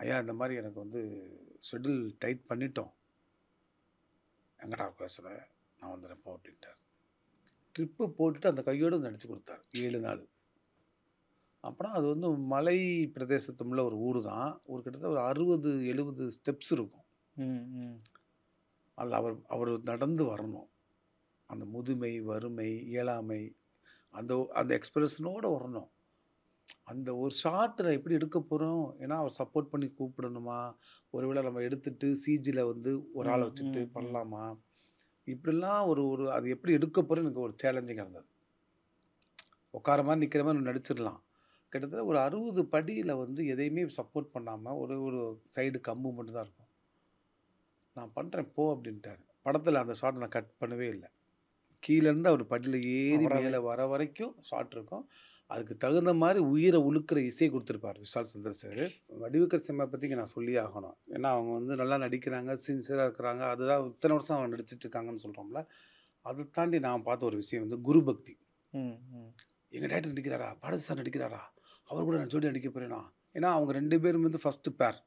ஐயா இந்த மாதிரி எனக்கு வந்து ஷெட்யூல் டைட் பண்ணிட்டோம், எங்கடா பேசுகிறேன், நான் வந்துடுறேன் போ அப்படின்ட்டார். ட்ரிப்பு போட்டுட்டு அந்த கையோடு வந்து நடிச்சு கொடுத்தார் 7 நாள். அப்புறம் அது வந்து மலை பிரதேசத்துள்ள ஒரு ஊர் தான். ஒரு கிட்டத்தட்ட ஒரு 60-70 ஸ்டெப்ஸ் இருக்கும். அதில் அவர் நடந்து வரணும். அந்த முதுமை, வறுமை, இயலாமை, அந்த எக்ஸ்பிரஷனோடு வரணும். அந்த ஒரு ஷார்ட் நான் எப்படி எடுக்க போகிறோம், ஏன்னா அவர் சப்போர்ட் பண்ணி கூப்பிடணுமா, ஒருவேளை நம்ம எடுத்துகிட்டு சிஜியில் வந்து ஒரு ஆளை வச்சுட்டு பண்ணலாமா, இப்படிலாம் ஒரு அது எப்படி எடுக்க போகிறோம் எனக்கு ஒரு சேலஞ்சிங்காக இருந்தது. உட்கார மாதிரி நிற்கிற மாதிரி நடிச்சிடலாம். கிட்டத்தட்ட ஒரு 60 படியில் வந்து எதையுமே சப்போர்ட் பண்ணாமல் ஒரு சைடு கம்பு மட்டும் தான் இருக்கும். நான் பண்ணுறேன் போ அப்படின்ட்டார். படத்தில் அந்த ஷார்ட் நான் கட் பண்ணவே இல்லை. கீழேருந்து அவர் படியில் ஏறி மேலே வர வரைக்கும் ஷார்ட் இருக்கும். அதுக்கு தகுந்த மாதிரி உயிரை உழுக்கிற இசையை கொடுத்துருப்பார் விஷால் சந்திரசேகர். வடிவுக்கரசி அம்மா பற்றி நான் சொல்லி ஆகணும். ஏன்னா அவங்க வந்து நல்லா நடிக்கிறாங்க, சின்சியராக இருக்கிறாங்க. அதுதான் இத்தனை வருஷம் அவங்க நடிச்சிட்டு இருக்காங்கன்னு சொல்கிறோம்ல. அதை தாண்டி நான் பார்த்த ஒரு விஷயம் வந்து குரு பக்தி. எங்கள் டேரக்டர் நடிக்கிறாரா, பாரதி சார் நடிக்கிறாரா, அவர் கூட நான் ஜோடி நடிக்க போகிறேனா. ஏன்னா அவங்க 2 பேரும் வந்து ஃபஸ்ட்டு பேர்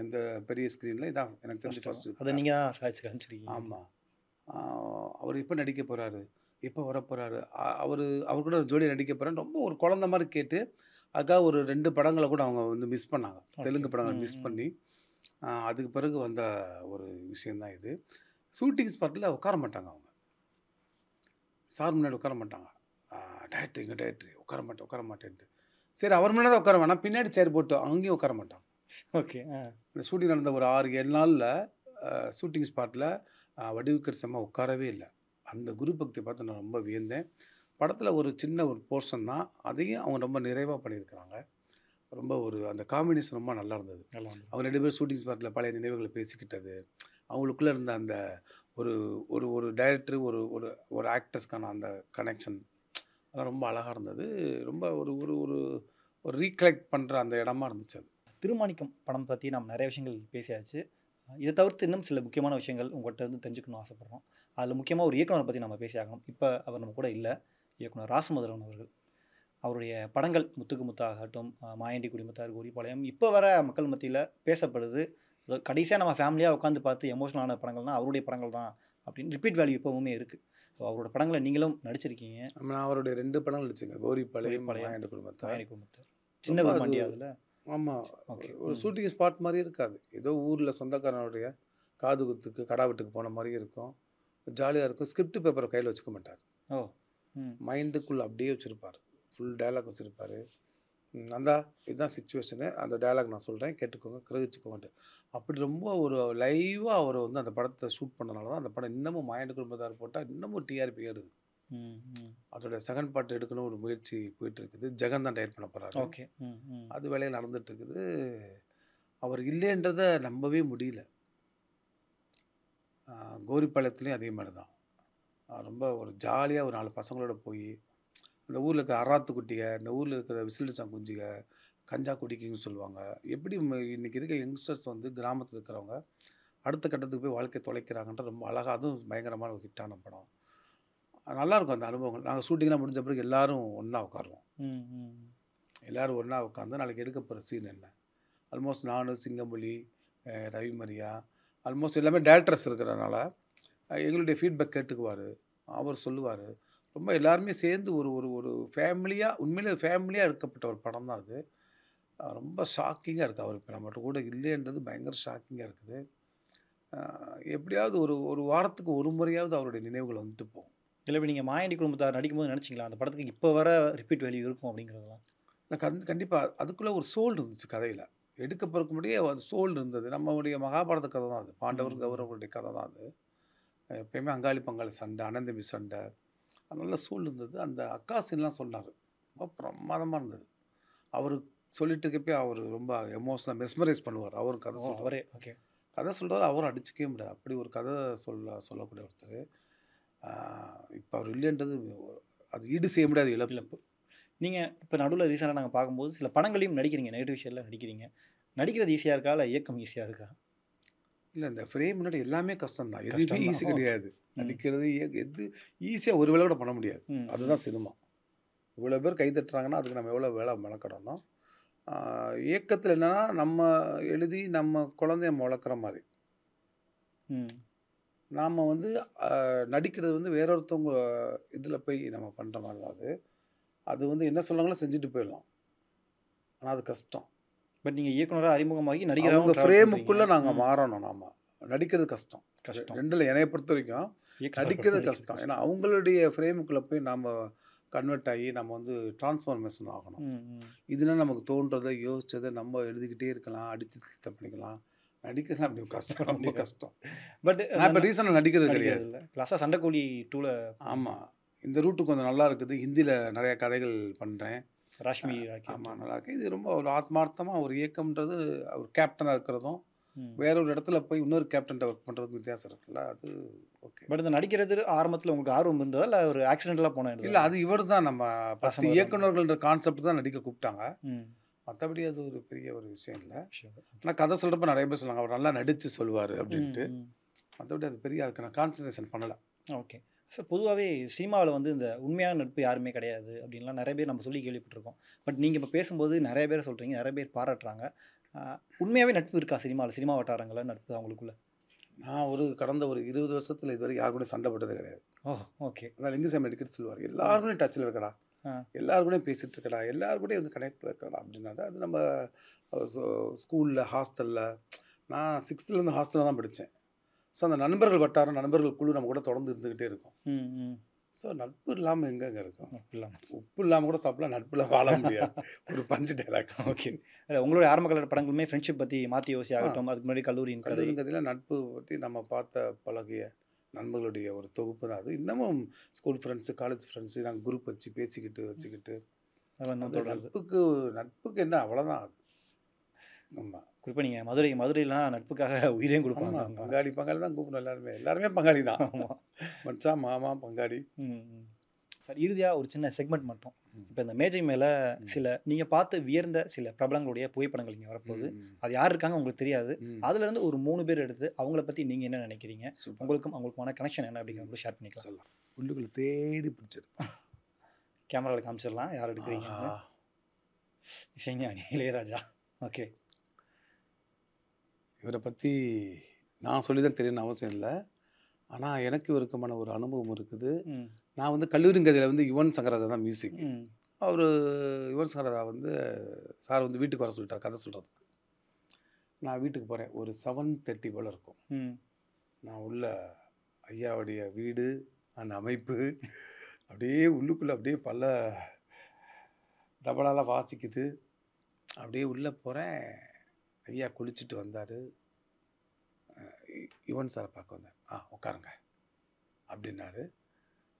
இந்த பெரிய ஸ்க்ரீனில். இதான் எனக்கு தெரிஞ்சு ஃபஸ்ட்டு. அதை நீங்கள் தான் சாதிச்சு காமிச்சிருக்கீங்க. ஆமாம். அவர் எப்போ நடிக்க போகிறாரு, எப்போ வரப்போகிறாரு, அவர் கூட ஜோடி நடிக்க போகிறான்னு ரொம்ப ஒரு குழந்த மாதிரி கேட்டு அதுக்காக ஒரு 2 படங்களை கூட அவங்க வந்து மிஸ் பண்ணாங்க. தெலுங்கு படங்களை மிஸ் பண்ணி அதுக்கு பிறகு வந்த ஒரு விஷயந்தான் இது. ஷூட்டிங் ஸ்பாட்டில் உட்கார மாட்டாங்க அவங்க. சார் முன்னாடி உட்கார மாட்டாங்க. டேரக்டர் எங்கள் டேரக்டர் உட்கார மாட்டேன்ட்டு. சரி அவர் முன்னாடி தான் உட்கார வேணாம், பின்னாடி சேர் போட்டு அங்கேயும் உட்கார மாட்டாங்க. ஓகே. இந்த ஷூட்டிங் நடந்த ஒரு 6-7 நாளில் ஷூட்டிங் ஸ்பாட்டில் வடிவுக்கரசி அம்மா உட்காரவே இல்லை. அந்த குரு பக்தி பார்த்து நான் ரொம்ப வியந்தேன். படத்தில் ஒரு சின்ன ஒரு போர்ஷன் தான், அதையும் அவங்க ரொம்ப நிறைவாக பண்ணியிருக்கிறாங்க. ரொம்ப அந்த காம்பினேஷன் ரொம்ப நல்லா இருந்தது. அவங்க 2 பேரும் ஷூட்டிங் ஸ்பாட்டில் பழைய நினைவுகளை பேசிக்கிட்டது, அவங்களுக்குள்ளே இருந்த அந்த ஒரு டைரக்டர் ஒரு ஆக்டர்ஸ்க்கான அந்த கனெக்ஷன் அதெல்லாம் ரொம்ப அழகாக இருந்தது. ரொம்ப ஒரு ரீகலெக்ட் பண்ணுற அந்த இடமா இருந்துச்சு அது. திருமாணிக்கம் படம் பற்றி நம்ம நிறைய விஷயங்கள் பேசியாச்சு. இதை தவிர்த்து இன்னும் சில முக்கியமான விஷயங்கள் உங்கள்கிட்ட இருந்து தெரிஞ்சுக்கணும்னு ஆசைப்பட்றோம். அதில் முக்கியமாக ஒரு இயக்குனரை பற்றி நம்ம பேசி ஆகணும். இப்போ அவர் நம்ம கூட இல்லை. இயக்குனர் ராசமுதிரன் அவர்கள். அவருடைய படங்கள் முத்துக்கு முத்தாகட்டும், மாயாண்டி குடிமுத்தார், கோரிப்பாளையம் இப்போ வர மக்கள் மத்தியில் பேசப்படுது. கடைசியாக நம்ம ஃபேமிலியாக உட்காந்து பார்த்து எமோஷனலான படங்கள்னால் அவருடைய படங்கள் தான் அப்படின்னு ரிப்பீட் வேல்யூ இப்போவுமே இருக்குது. ஸோ அவரோட படங்களை நீங்களும் நடிச்சிருக்கீங்க. நான் அவருடைய 2 படங்கள் நடிச்சுங்க, கோரிப்பாளையம், மாயாண்டி குடும்பத்தார். சின்ன வண்டி அதில். ஆமாம். ஒரு ஷூட்டிங் ஸ்பாட் மாதிரி இருக்காது. ஏதோ ஊரில் சொந்தக்காரனுடைய காது குத்துக்கு கடா வீட்டுக்கு போன மாதிரி இருக்கும். ஜாலியாக இருக்கும். ஸ்கிரிப்ட் பேப்பரை கையில் வச்சுக்க மாட்டார். மைண்டுக்குள்ளே அப்படியே வச்சுருப்பார். ஃபுல் டயலாக் வச்சுருப்பார். இதுதான் சிச்சுவேஷனு, அந்த டயலாக் நான் சொல்கிறேன், கேட்டுக்கோங்க, கிரகிச்சுக்கோங்கட்டு. அப்படி ரொம்ப ஒரு லைவாக அவர் வந்து அந்த படத்தை ஷூட் பண்ணனால தான் அந்த படம் இன்னமும் மாயாண்டி குடும்பத்தார் போட்டால் இன்னமும் டிஆர்பி ஏறுது. அதோட செகண்ட் பார்ட் எடுக்கணும் ஒரு முயற்சி போயிட்டுருக்குது. ஜெகன் தான் டைரக்ட் பண்ண போகிறாரு. ஓகே. அது வேலையை நடந்துகிட்ருக்குது. அவர் இல்லைன்றதை நம்பவே முடியல. கோரிப்பாளையத்துலேயும் அதே மாதிரி தான். ரொம்ப ஒரு ஜாலியாக ஒரு 4 பசங்களோட போய் அந்த ஊரில் இருக்கிற அராத்து குட்டிக, இந்த ஊரில் இருக்கிற விசிலிச்சான் குஞ்சிக, கஞ்சா குடிக்கிங்கன்னு சொல்லுவாங்க. எப்படி இன்றைக்கி இருக்க யங்ஸ்டர்ஸ் வந்து கிராமத்தில் இருக்கிறவங்க அடுத்த கட்டத்துக்கு போய் வாழ்க்கை தொலைக்கிறாங்கன்ற ரொம்ப அழகாக, அதுவும் பயங்கரமான ஒரு ஹிட்டான படம். நல்லாயிருக்கும் அந்த அனுபவங்கள். நாங்கள் ஷூட்டிங்லாம் முடிஞ்ச பிறகு எல்லோரும் ஒன்றா உட்காருவோம். எல்லோரும் ஒன்றா உட்காந்து நாளைக்கு எடுக்க போகிற சீன் என்ன. ஆல்மோஸ்ட் நான், சிங்கம்புலி, ரவிமரியா ஆல்மோஸ்ட் எல்லாமே டேரக்டர்ஸ் இருக்கிறதுனால எங்களுடைய ஃபீட்பேக் கேட்டுக்குவார். அவர் சொல்லுவார். ரொம்ப எல்லாருமே சேர்ந்து ஒரு ஃபேமிலியாக, உண்மையிலே ஃபேமிலியாக எடுக்கப்பட்ட ஒரு படம் தான் அது. ரொம்ப ஷாக்கிங்காக இருக்குது. அவர் இப்போ நம்மகிட்ட கூட இல்லைன்றது பயங்கர ஷாக்கிங்காக இருக்குது. எப்படியாவது ஒரு வாரத்துக்கு ஒரு முறையாவது அவருடைய நினைவுகள் வந்துட்டு போகும். இல்லை, இப்போ நீங்கள் மாயாண்டி குடும்பத்தார் நடிக்கும்போது நினச்சிங்களா அந்த படத்துக்கு இப்போ வர ரிப்பீட் வேல்யூ இருக்கும் அப்படிங்கிறதுலாம்? இல்லை கண்டிப்பாக அதுக்குள்ளே ஒரு சோல் இருந்துச்சு கதையில். எடுக்க பிறக்க முடியே ஒரு சோல் இருந்தது. நம்மளுடைய மகாபாரத கதை தான் அது. பாண்டவர் கௌரவர்களுடைய கதை தான் அது. எப்பயுமே அங்காளி பங்காளி சண்டை, அண்ணன் தம்பி சண்டை, நல்ல சூழ் இருந்தது. அந்த அக்கா சீன்லாம் சொன்னார், ரொம்ப பிரமாதமாக இருந்தது. அவர் சொல்லிட்டு இருக்கப்பே அவர் ரொம்ப எமோஷனலாக மெஸ்மரைஸ் பண்ணுவார். அவரும் கதை சொல்லுவார். ஓகே, கதை சொல்கிறார், அவரும் அடிச்சுக்கவே முடியாது. அப்படி ஒரு கதை சொல்லக்கூடிய ஒருத்தர். இப்போ அவர் இல்லைன்றது அது ஈடு செய்ய முடியாத இழப்பு. நீங்கள் இப்போ நடுவில் ரீசெண்டாக நாங்கள் பார்க்கும்போது சில படங்களையும் நடிக்கிறீங்க, நெகட்டிவ் விஷயத்தில் நடிக்கிறீங்க. நடிக்கிறது ஈஸியாக இருக்கா இல்லை இயக்கம் ஈஸியாக இருக்கா? இல்லை, இந்த ஃப்ரேம் முன்னாடி எல்லாமே கஷ்டம் தான். எதுவுமே ஈஸி கிடையாது. நடிக்கிறது எது ஈஸியாக ஒரு வேலை கூட பண்ண முடியாது. அதுதான் சினிமா. இவ்வளோ பேர் கை தட்டுறாங்கன்னா அதுக்கு நம்ம எவ்வளோ வேலை மெனக்கடணும். இயக்கத்தில் என்னென்னா நம்ம எழுதி நம்ம குழந்தைய வளர்க்குற மாதிரி. நாம் வந்து நடிக்கிறது வந்து வேற ஒருத்தவங்க இதில் போய் நம்ம பண்ணுற மாதிரி தான் அது. அது வந்து என்ன சொல்கிறாங்களோ செஞ்சுட்டு போயிடலாம். ஆனால் அது கஷ்டம். பட் நீங்கள் இயக்குனராக அறிமுகமாகி நடிகராக அவங்க ஃப்ரேமுக்குள்ளே நாங்கள் மாறணும். நாம் நடிக்கிறது கஷ்டம். கஷ்டம். ரெண்டில் என்னைய பொறுத்த வரைக்கும் நடிக்கிறது கஷ்டம். ஏன்னா அவங்களுடைய ஃப்ரேமுக்குள்ளே போய் நாம் கன்வெர்ட் ஆகி நம்ம வந்து டிரான்ஸ்ஃபார்மேஷன் ஆகணும். இதுனா நமக்கு தோன்றதை யோசிச்சதை நம்ம எழுதிக்கிட்டே இருக்கலாம், அடித்து திருத்தம் பண்ணிக்கலாம். நடிக்கிறது அப்படி கஷ்டம், ரொம்ப கஷ்டம். பட் நான் இப்போ ரீசனாக நடிக்கிறது கிடையாது. கிளாஸாக சண்டைக்கோழி 2ல். ஆமாம், இந்த ரூட்டு கொஞ்சம் நல்லா இருக்குது. ஹிந்தியில் நிறைய கதைகள் பண்ணுறேன். ராஷ்மி. ஆமாம், நல்லா இருக்குது. இது ரொம்ப ஒரு ஆத்மார்த்தமாக ஒரு இயக்கம்ன்றது ஒரு கேப்டனாக இருக்கிறதும் வேற ஒரு இடத்துல போய் இன்னொரு கேப்டன்ட்ட ஒர்க் பண்ணுறதுக்கு வித்தியாசம் இருக்குல்ல, அது ஓகே. பட் இந்த நடிக்கிறது ஆரம்பத்தில் உங்களுக்கு ஆர்வம் இருந்ததா இல்லை ஒரு ஆக்சிடென்டலாக போனேன்? இல்லை, அது இவர் தான் நம்ம 10 இயக்குநர்கள்ன்ற கான்செப்ட் தான் நடிக்க கூப்பிட்டாங்க. மற்றபடி அது ஒரு பெரிய ஒரு விஷயம் இல்லை. ஆனால் கதை சொல்கிறப்ப நிறைய பேர் சொன்னாங்க அவர் நல்லா நடித்து சொல்லுவார் அப்படின்ட்டு. மற்றபடி அது பெரிய அதுக்கு நான் கான்சன்ட்ரேஷன் பண்ணலை. Okay sir. பொதுவாகவே சினிமாவில் வந்து இந்த உண்மையான நட்பு யாருமே கிடையாது அப்படின்லாம் நிறைய பேர் நம்ம சொல்லி கேள்விப்பட்டிருக்கோம். பட் நீங்கள் இப்போ பேசும்போது நிறைய பேர் சொல்கிறீங்க, நிறைய பேர் பாராட்டுறாங்க. உண்மையாகவே நட்பு இருக்கா சினிமா வட்டாரங்களில் நட்பு அவங்களுக்குள்ள? நான் கடந்த ஒரு 20 வருஷத்தில் இதுவரை யாரு கூட சண்டை போட்டது கிடையாது. ஓகே. அதான் லிங்குசாமி அடிக்கடி சொல்லுவார், எல்லாருக்கூடையும் டச்சில் இருக்கடா, எல்லாருக்கூடையும் பேசிகிட்டு இருக்கடா, எல்லாருக்கூடையும் வந்து கனெக்டில் இருக்கடா அப்படின்னாரு. அது நம்ம ஸ்கூலில் ஹாஸ்டலில் நான் 6th ஹாஸ்டலில் தான் படித்தேன். ஸோ அந்த நண்பர்கள் வட்டாரம், நண்பர்கள் குழு நம்ம கூட தொடர்ந்து இருந்துக்கிட்டே இருக்கும். ஸோ நட்பு இல்லாமல் எங்கெங்கே இருக்கும்? உப்பு இல்லாமல் கூட சாப்பிடலாம், நட்பு இல்லாமல் வாழ முடியாது. ஒரு பஞ்சு டைலாக். ஓகே. உங்களுடைய ஆரம்ப கால படங்களுமே ஃப்ரெண்ட்ஷிப் பற்றி மாற்றி யோசி ஆகட்டும், அதுக்கு முன்னாடி கல்லூரியில் நட்பு பற்றி நம்ம பார்த்த பழகிய நண்பர்களுடைய ஒரு தொகுப்பு தான் அது. இன்னமும் ஸ்கூல் ஃப்ரெண்ட்ஸு, காலேஜ் ஃப்ரெண்ட்ஸு நாங்கள் குரூப் வச்சு வச்சுக்கிட்டு நட்புக்கு என்ன அவ்வளோதான் அது. ஆமாம், குறிப்பாக நீங்கள் மதுரைலாம் நட்புக்காக உயிரையும் கொடுப்பாங்க. பங்காளி தான் கூப்பிடணும். எல்லாருமே பங்காளி தான். மச்சான், மாமா, பங்காளி. சார், இறுதியாக ஒரு சின்ன செக்மெண்ட் மட்டும். இப்போ இந்த மேஜை மேலே சில நீங்கள் பார்த்து வியர்ந்த சில பிரபலங்களுடைய புகைப்படங்கள் இங்கே வரப்போகுது. அது யார் இருக்காங்க உங்களுக்கு தெரியாது. அதுலேருந்து ஒரு 3 பேர் எடுத்து அவங்கள பற்றி நீங்கள் என்ன நினைக்கிறீங்க, அவங்களுக்குமான கனெக்ஷன் என்ன அப்படிங்கிறத ஷேர் பண்ணிக்கலாம். சொல்லலாம், உள்ளுக்குள்ள தேடி பிடிச்சிருப்பேன். கேமராவில் காமிச்சிடலாம் யார் எடுக்கிறீங்க. இசைஞானி இளையராஜா. ஓகே. இவரை பற்றி நான் சொல்லி தான் தெரியணும்னு அவசியம் இல்லை. ஆனால் எனக்கு இவருக்குமான ஒரு அனுபவம் இருக்குது. நான் வந்து கல்லூரிங்கதில் வந்து யுவன் சங்கராஜா தான் மியூசிக். அவர் யுவன் சங்கராஜா வந்து சார் வந்து வீட்டுக்கு வர சொல்லிட்டார் கதை சொல்கிறதுக்கு. நான் வீட்டுக்கு போகிறேன், ஒரு 7:30 போல் இருக்கும். நான் உள்ள ஐயாவுடைய வீடு, அந்த அமைப்பு அப்படியே உள்ளுக்குள்ளே அப்படியே பல தபலாலாம் வாசிக்குது. அப்படியே உள்ளே போகிறேன். ஐயா குளிச்சுட்டு வந்தார். யுவன் சாரை பார்க்க வந்தேன். உட்காருங்க அப்படின்னாரு.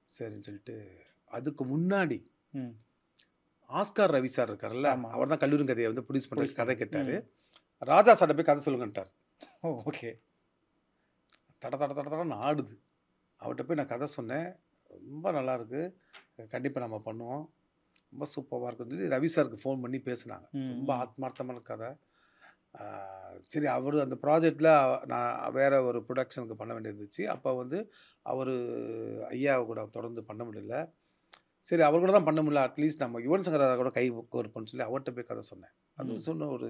சரின்னு சொல்லிட்டு அதுக்கு முன்னாடி ஆஸ்கார் ரவி சார் இருக்கார்ல, அவர் தான் கல்லூரி கதையை வந்து ப்ரொடியூஸ் பண்ணுற கதை கேட்டார். ராஜா சார்ட்ட போய் கதை சொல்லுங்கன்ட்டார். ஓகே. தடன்னு ஆடுது. அவர்கிட்ட போய் நான் கதை சொன்னேன். ரொம்ப நல்லாயிருக்கு, கண்டிப்பாக நம்ம பண்ணுவோம், ரொம்ப சூப்பராக இருக்குன்னு சொல்லி ரவி சாருக்கு ஃபோன் பண்ணி பேசுனாங்க. ரொம்ப ஆத்மார்த்தமான கதை. சரி, அவர் அந்த ப்ராஜெக்டில் நான் வேறு ஒரு ப்ரொடக்ஷனுக்கு பண்ண வேண்டியது இருந்துச்சு. அப்போ வந்து அவர் ஐயாவை கூட தொடர்ந்து பண்ண முடியல. சரி, அவர் கூட தான் பண்ண முடியல, அட்லீஸ்ட் நம்ம யுவன் சங்கராஜா கூட கை கோர்ப்போன்னு சொல்லி அவர்கிட்ட போய் கதை சொன்னேன். அது சொன்ன ஒரு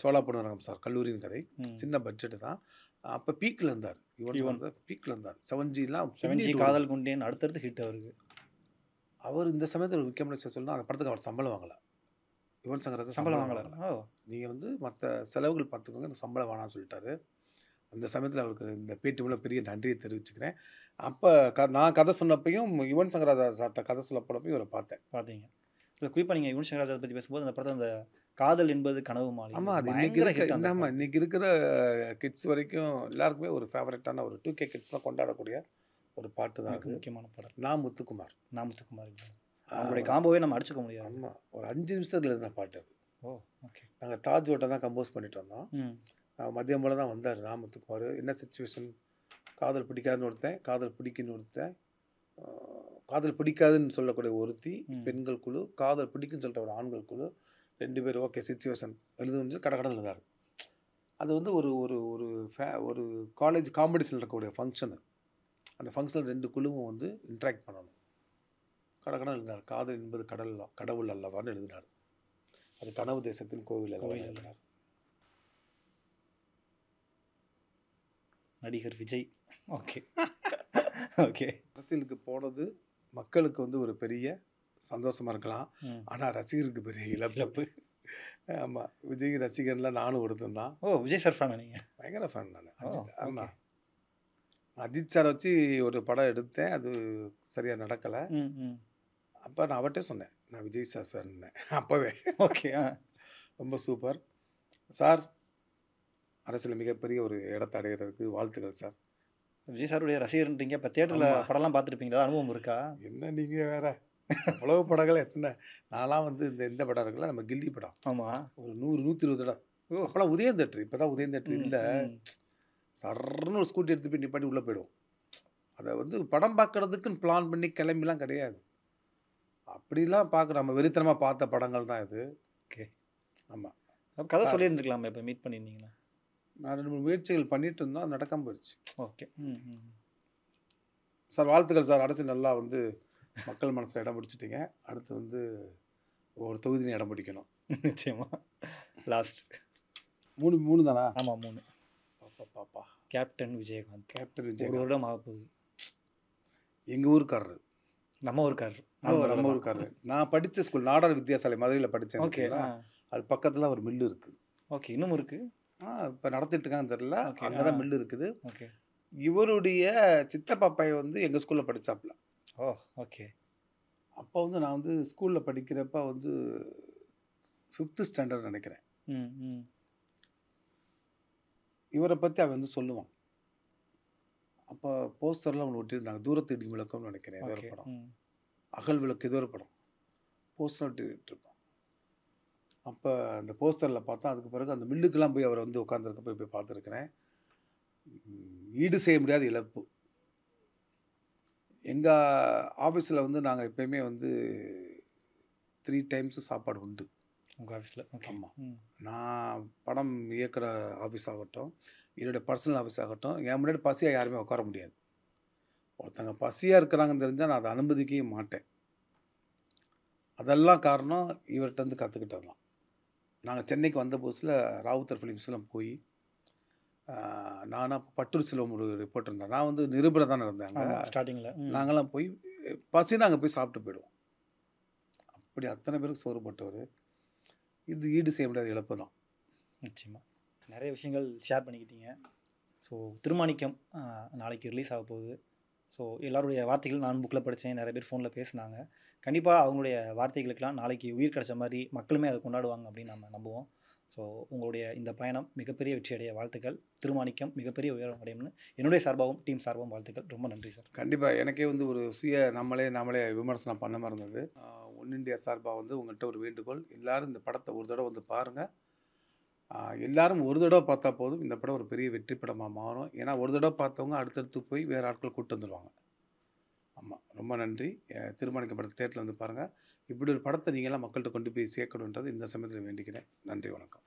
சோழா பொண்ணுரங்கம் சார், கல்லூரியின் கதை, சின்ன பட்ஜெட்டு தான். அப்போ பீக்கில் இருந்தார் யுவன் சார், பீக்கில் இருந்தார். 7G காதல் குண்டேன் அடுத்தடுத்து ஹிட் அவருக்கு. அவர் இந்த சமயத்தில் ஒரு முக்கியமான விஷயம் சொல்லணும், அந்த படத்துக்கு அவர் சம்பளம் வாங்கலை. யுவன் சங்கராஜா சம்பளம் வாங்கலை. நீங்கள் வந்து மற்ற செலவுகள் பார்த்துக்கோங்க, இந்த சம்பளம் வேணாம்னு சொல்லிட்டாரு. அந்த சமயத்தில் அவருக்கு இந்த பேட்டி மூலம் பெரிய நன்றியை தெரிவிச்சுக்கிறேன். அப்போ நான் கதை சொன்னப்பையும் யுவன் சங்கராஜா சார்ட்ட கதை சொல்ல போனப்பையும் இவரை பார்த்தீங்க. இல்லை குறிப்பாக நீங்கள் யுவன் சங்கர் ராஜா பற்றி பேசும்போது அந்த படத்தில் அந்த காதல் என்பது கனவு மாலை ஆமாம், அது இன்னைக்கு பயங்கர இருக்க ஹிட் அந்த இன்னாமல் படம். இன்னைக்கு இருக்கிற கிட்ஸ் வரைக்கும் எல்லாருக்குமே ஒரு ஃபேவரட்டான ஒரு 2K கிட்ஸ்லாம் கொண்டாடக்கூடிய ஒரு பாட்டு தான் அது. முக்கியமான படம் நான் முத்துக்குமார். நாமத்துக்குமார் அவங்களுடைய காம்போவே நம்ம அடிச்சுக்க முடியாது. ஆமாம், ஒரு 5 நிமிஷத்தில் எழுதின பாட்டு அது. ஓ ஓகே. நாங்கள் தாஜ் ஓட்டை தான் கம்போஸ் பண்ணிட்டு வந்தோம். ம் மதியம் போல் தான் வந்தார் ராமத்துக்குமார். என்ன சுச்சுவேஷன், காதல் பிடிக்காதுன்னு ஒருத்தன், காதல் பிடிக்குன்னு ஒருத்தன், காதல் பிடிக்காதுன்னு சொல்லக்கூடிய ஒருத்தி பெண்கள் குழு, காதல் பிடிக்குன்னு சொல்கிற ஒரு ஆண்கள் குழு, 2 பேர் ஓகே சுச்சுவேஷன் எழுதுன்னு கடை எழுதாரு. அது வந்து ஒரு ஒரு ஒரு ஒரு காலேஜ் காம்படிஷன் இருக்கக்கூடிய ஃபங்க்ஷனு. அந்த ஃபங்க்ஷனில் 2 குழுவும் வந்து இன்ட்ராக்ட் பண்ணணும். கடை எழுதினார். காதல் என்பது கடவுள் அல்லவான்னு எழுதினார். அது கனவு தேசத்தின் கோவில் அல்லவான்னு எழுதினார். நடிகர் விஜய். Okay okay. அரசியலுக்கு போனது மக்களுக்கு வந்து ஒரு பெரிய சந்தோஷமாக இருக்கலாம், ஆனால் ரசிகருக்கு பெரிய இழப்பு. ஆமாம், விஜய் ரசிகன்லாம் நானும் ஒருத்தன் தான். ஓ விஜய் சார் ஃபேன் நீங்கள்? பயங்கர ஃபேன் நான். ஆமாம், அஜித் சாரை வச்சு ஒரு படம் எடுத்தேன், அது சரியாக நடக்கலை. அப்போ நான் அவர்கிட்ட சொன்னேன், நான் விஜய் சார் ஃபேன் அப்போவே. ஓகே. ரொம்ப சூப்பர் சார், அரசியல் மிகப்பெரிய ஒரு இடத்தை அடைகிறதுக்கு வாழ்த்துக்கள் சார். விஜய் சாருடைய ரசிகர்ன்றீங்க, இப்போ தேட்டரில் படம்லாம் பார்த்துருப்பீங்களா? அனுபவம் இருக்கா? என்ன நீங்கள் வேற, அவ்வளவு படங்கள் எத்தனை. நான்லாம் வந்து இந்த படம் இருக்குல்ல, நம்ம கில்லி படம். ஆமாம், ஒரு 100-120 தடவை. அப்போலாம் உதயம் தேட்டர், இப்போ தான் உதயம் தேட்டர் இல்லை. சர்ன்னு ஒரு ஸ்கூட்டி எடுத்து போய் நிப்பாட்டி உள்ளே போயிடுவோம். அதை வந்து படம் பார்க்குறதுக்குன்னு பிளான் பண்ணி கிளம்பிலாம் கிடையாது. அப்படிலாம் பார்க்குற நம்ம வெறித்தனமாக பார்த்த படங்கள் தான் இது. ஓகே. ஆமாம், கதை சொல்லியிருந்துருக்கலாமே இப்போ மீட் பண்ணியிருந்தீங்கன்னா. நான் 2-3 முயற்சிகள் பண்ணிட்டு இருந்தோம், அது நடக்காமல் போயிடுச்சு. ஓகே. சார் வாழ்த்துக்கள் சார், அரசியல் நல்லா வந்து மக்கள் மனசில் இடம் பிடிச்சிட்டிங்க. அடுத்து வந்து ஒரு தொகுதியும் இடம் பிடிக்கணும். நிச்சயமாக. லாஸ்ட் 3 தானா? ஆமாம் 3. பாப்பா கேப்டன் விஜயகாந்த். கேப்டன் ஒரு விஜயகாந்த் வருடம் ஆக போகுது. எங்கள் ஊருக்காரரு, நம்ம ஊருக்காரரு. நம்ம ஊருக்காரரு. நான் படித்த ஸ்கூல் நாடார் வித்யாசாலை மதுரையில் படித்தேன். ஓகே. அது பக்கத்தில் ஒரு மில்லு இருக்குது. ஓகே, இன்னும் இருக்குது. இப்போ நடத்திட்டு இருக்காங்கன்னு தெரியல, அங்கே தான் மில்லு இருக்குது. ஓகே. இவருடைய சித்தப்பா பையன் வந்து எங்கள் ஸ்கூலில் படித்தாப்புல. ஓ ஓகே. அப்போ வந்து நான் வந்து ஸ்கூலில் படிக்கிறப்ப வந்து 5th ஸ்டாண்டர்ட் நினைக்கிறேன். இவரை பற்றி அவன் வந்து சொல்லுவான். அப்போ போஸ்டர்லாம் ஒன்று ஒட்டியிருந்தாங்க, தூரத்து இடி விளக்கம்னு நினைக்கிறேன். ஏதோ ஒரு படம், அகல் விளக்கு ஏதோ ஒரு படம் போஸ்டர் ஒட்டிட்டு இருப்பான். அப்போ அந்த போஸ்டரில் பார்த்தா, அதுக்கு பிறகு அந்த மில்லுக்கெல்லாம் போய் அவரை வந்து உட்காந்துருக்க போய் பார்த்துருக்குறேன். ஈடு செய்ய முடியாத இழப்பு. எங்கள் ஆஃபீஸில் வந்து நாங்கள் எப்போயுமே வந்து 3 டைம்ஸு சாப்பாடு உண்டு. உங்கள் ஆஃபீஸில்? ஆமாம், நான் படம் இயக்குற ஆஃபீஸ் ஆகட்டும், என்னுடைய பர்சனல் ஆஃபீஸ் ஆகட்டும், என் முன்னாடி பசியாக யாருமே உட்கார முடியாது. ஒருத்தங்க பசியாக இருக்கிறாங்கன்னு தெரிஞ்சால் நான் அதை அனுமதிக்கவே மாட்டேன். அதெல்லாம் காரணம் இவர்கிட்ட வந்து கற்றுக்கிட்டதுலாம். நாங்கள் சென்னைக்கு வந்த புதுசில் ராவுத்தர் ஃபிலிம்ஸ்லாம் போய் நானாக பட்டூர் செல்வம் ஒரு ரிப்போர்ட் இருந்தேன். நான் வந்து நிருபரை தானே இருந்தாங்க ஸ்டார்டிங்கில். நாங்களாம் போய் பசினா அங்கே போய் சாப்பிட்டு போயிடுவோம். அப்படி அத்தனை பேருக்கு சோறு போட்டவர். இது ஈடு செய்ய முடியாத இழப்பு தான். நிச்சயமாக நிறைய விஷயங்கள் ஷேர் பண்ணிக்கிட்டீங்க. ஸோ திருமாணிக்கம் நாளைக்கு ரிலீஸ் ஆக போகுது. ஸோ எல்லாருடைய வார்த்தைகள் நான் புக்கில் படித்தேன், நிறைய பேர் ஃபோனில் பேசினாங்க. கண்டிப்பாக அவங்களுடைய வார்த்தைகளுக்கெல்லாம் நாளைக்கு உயிர் கிடைச்ச மாதிரி மக்களுமே அதை கொண்டாடுவாங்க அப்படின்னு நம்ம நம்புவோம். ஸோ உங்களுடைய இந்த பயணம் மிகப்பெரிய வெற்றி அடைய வாழ்த்துக்கள். திருமாணிக்கம் மிகப்பெரிய உயரம் அடையும்னு என்னுடைய சார்பாகவும் டீம் சார்பாகவும் வாழ்த்துக்கள். ரொம்ப நன்றி சார். கண்டிப்பாக எனக்கே வந்து ஒரு நாமளே விமர்சனம் பண்ண மாதிரி இருந்தது. ஒன் இண்டியா சார்பாக வந்து உங்கள்கிட்ட ஒரு வேண்டுகோள், எல்லோரும் இந்த படத்தை ஒரு தடவை வந்து பாருங்கள். எல்லாரும் ஒரு தடவை பார்த்தா போதும், இந்த படம் ஒரு பெரிய வெற்றி படமாக மாறும். ஏன்னா ஒரு தடவை பார்த்தவங்க அடுத்தடுத்து போய் வேறு ஆட்கள் கூப்பிட்டு வந்துடுவாங்க. ஆமாம், ரொம்ப நன்றி. திருமாணிக்கம் படத்தை தேட்டரில் வந்து பாருங்கள். இப்படி ஒரு படத்தை நீங்களாம் மக்கள்கிட்ட கொண்டு போய் சேர்க்கணுன்றது இந்த சமயத்தில் வேண்டிக்கிறேன். நன்றி, வணக்கம்.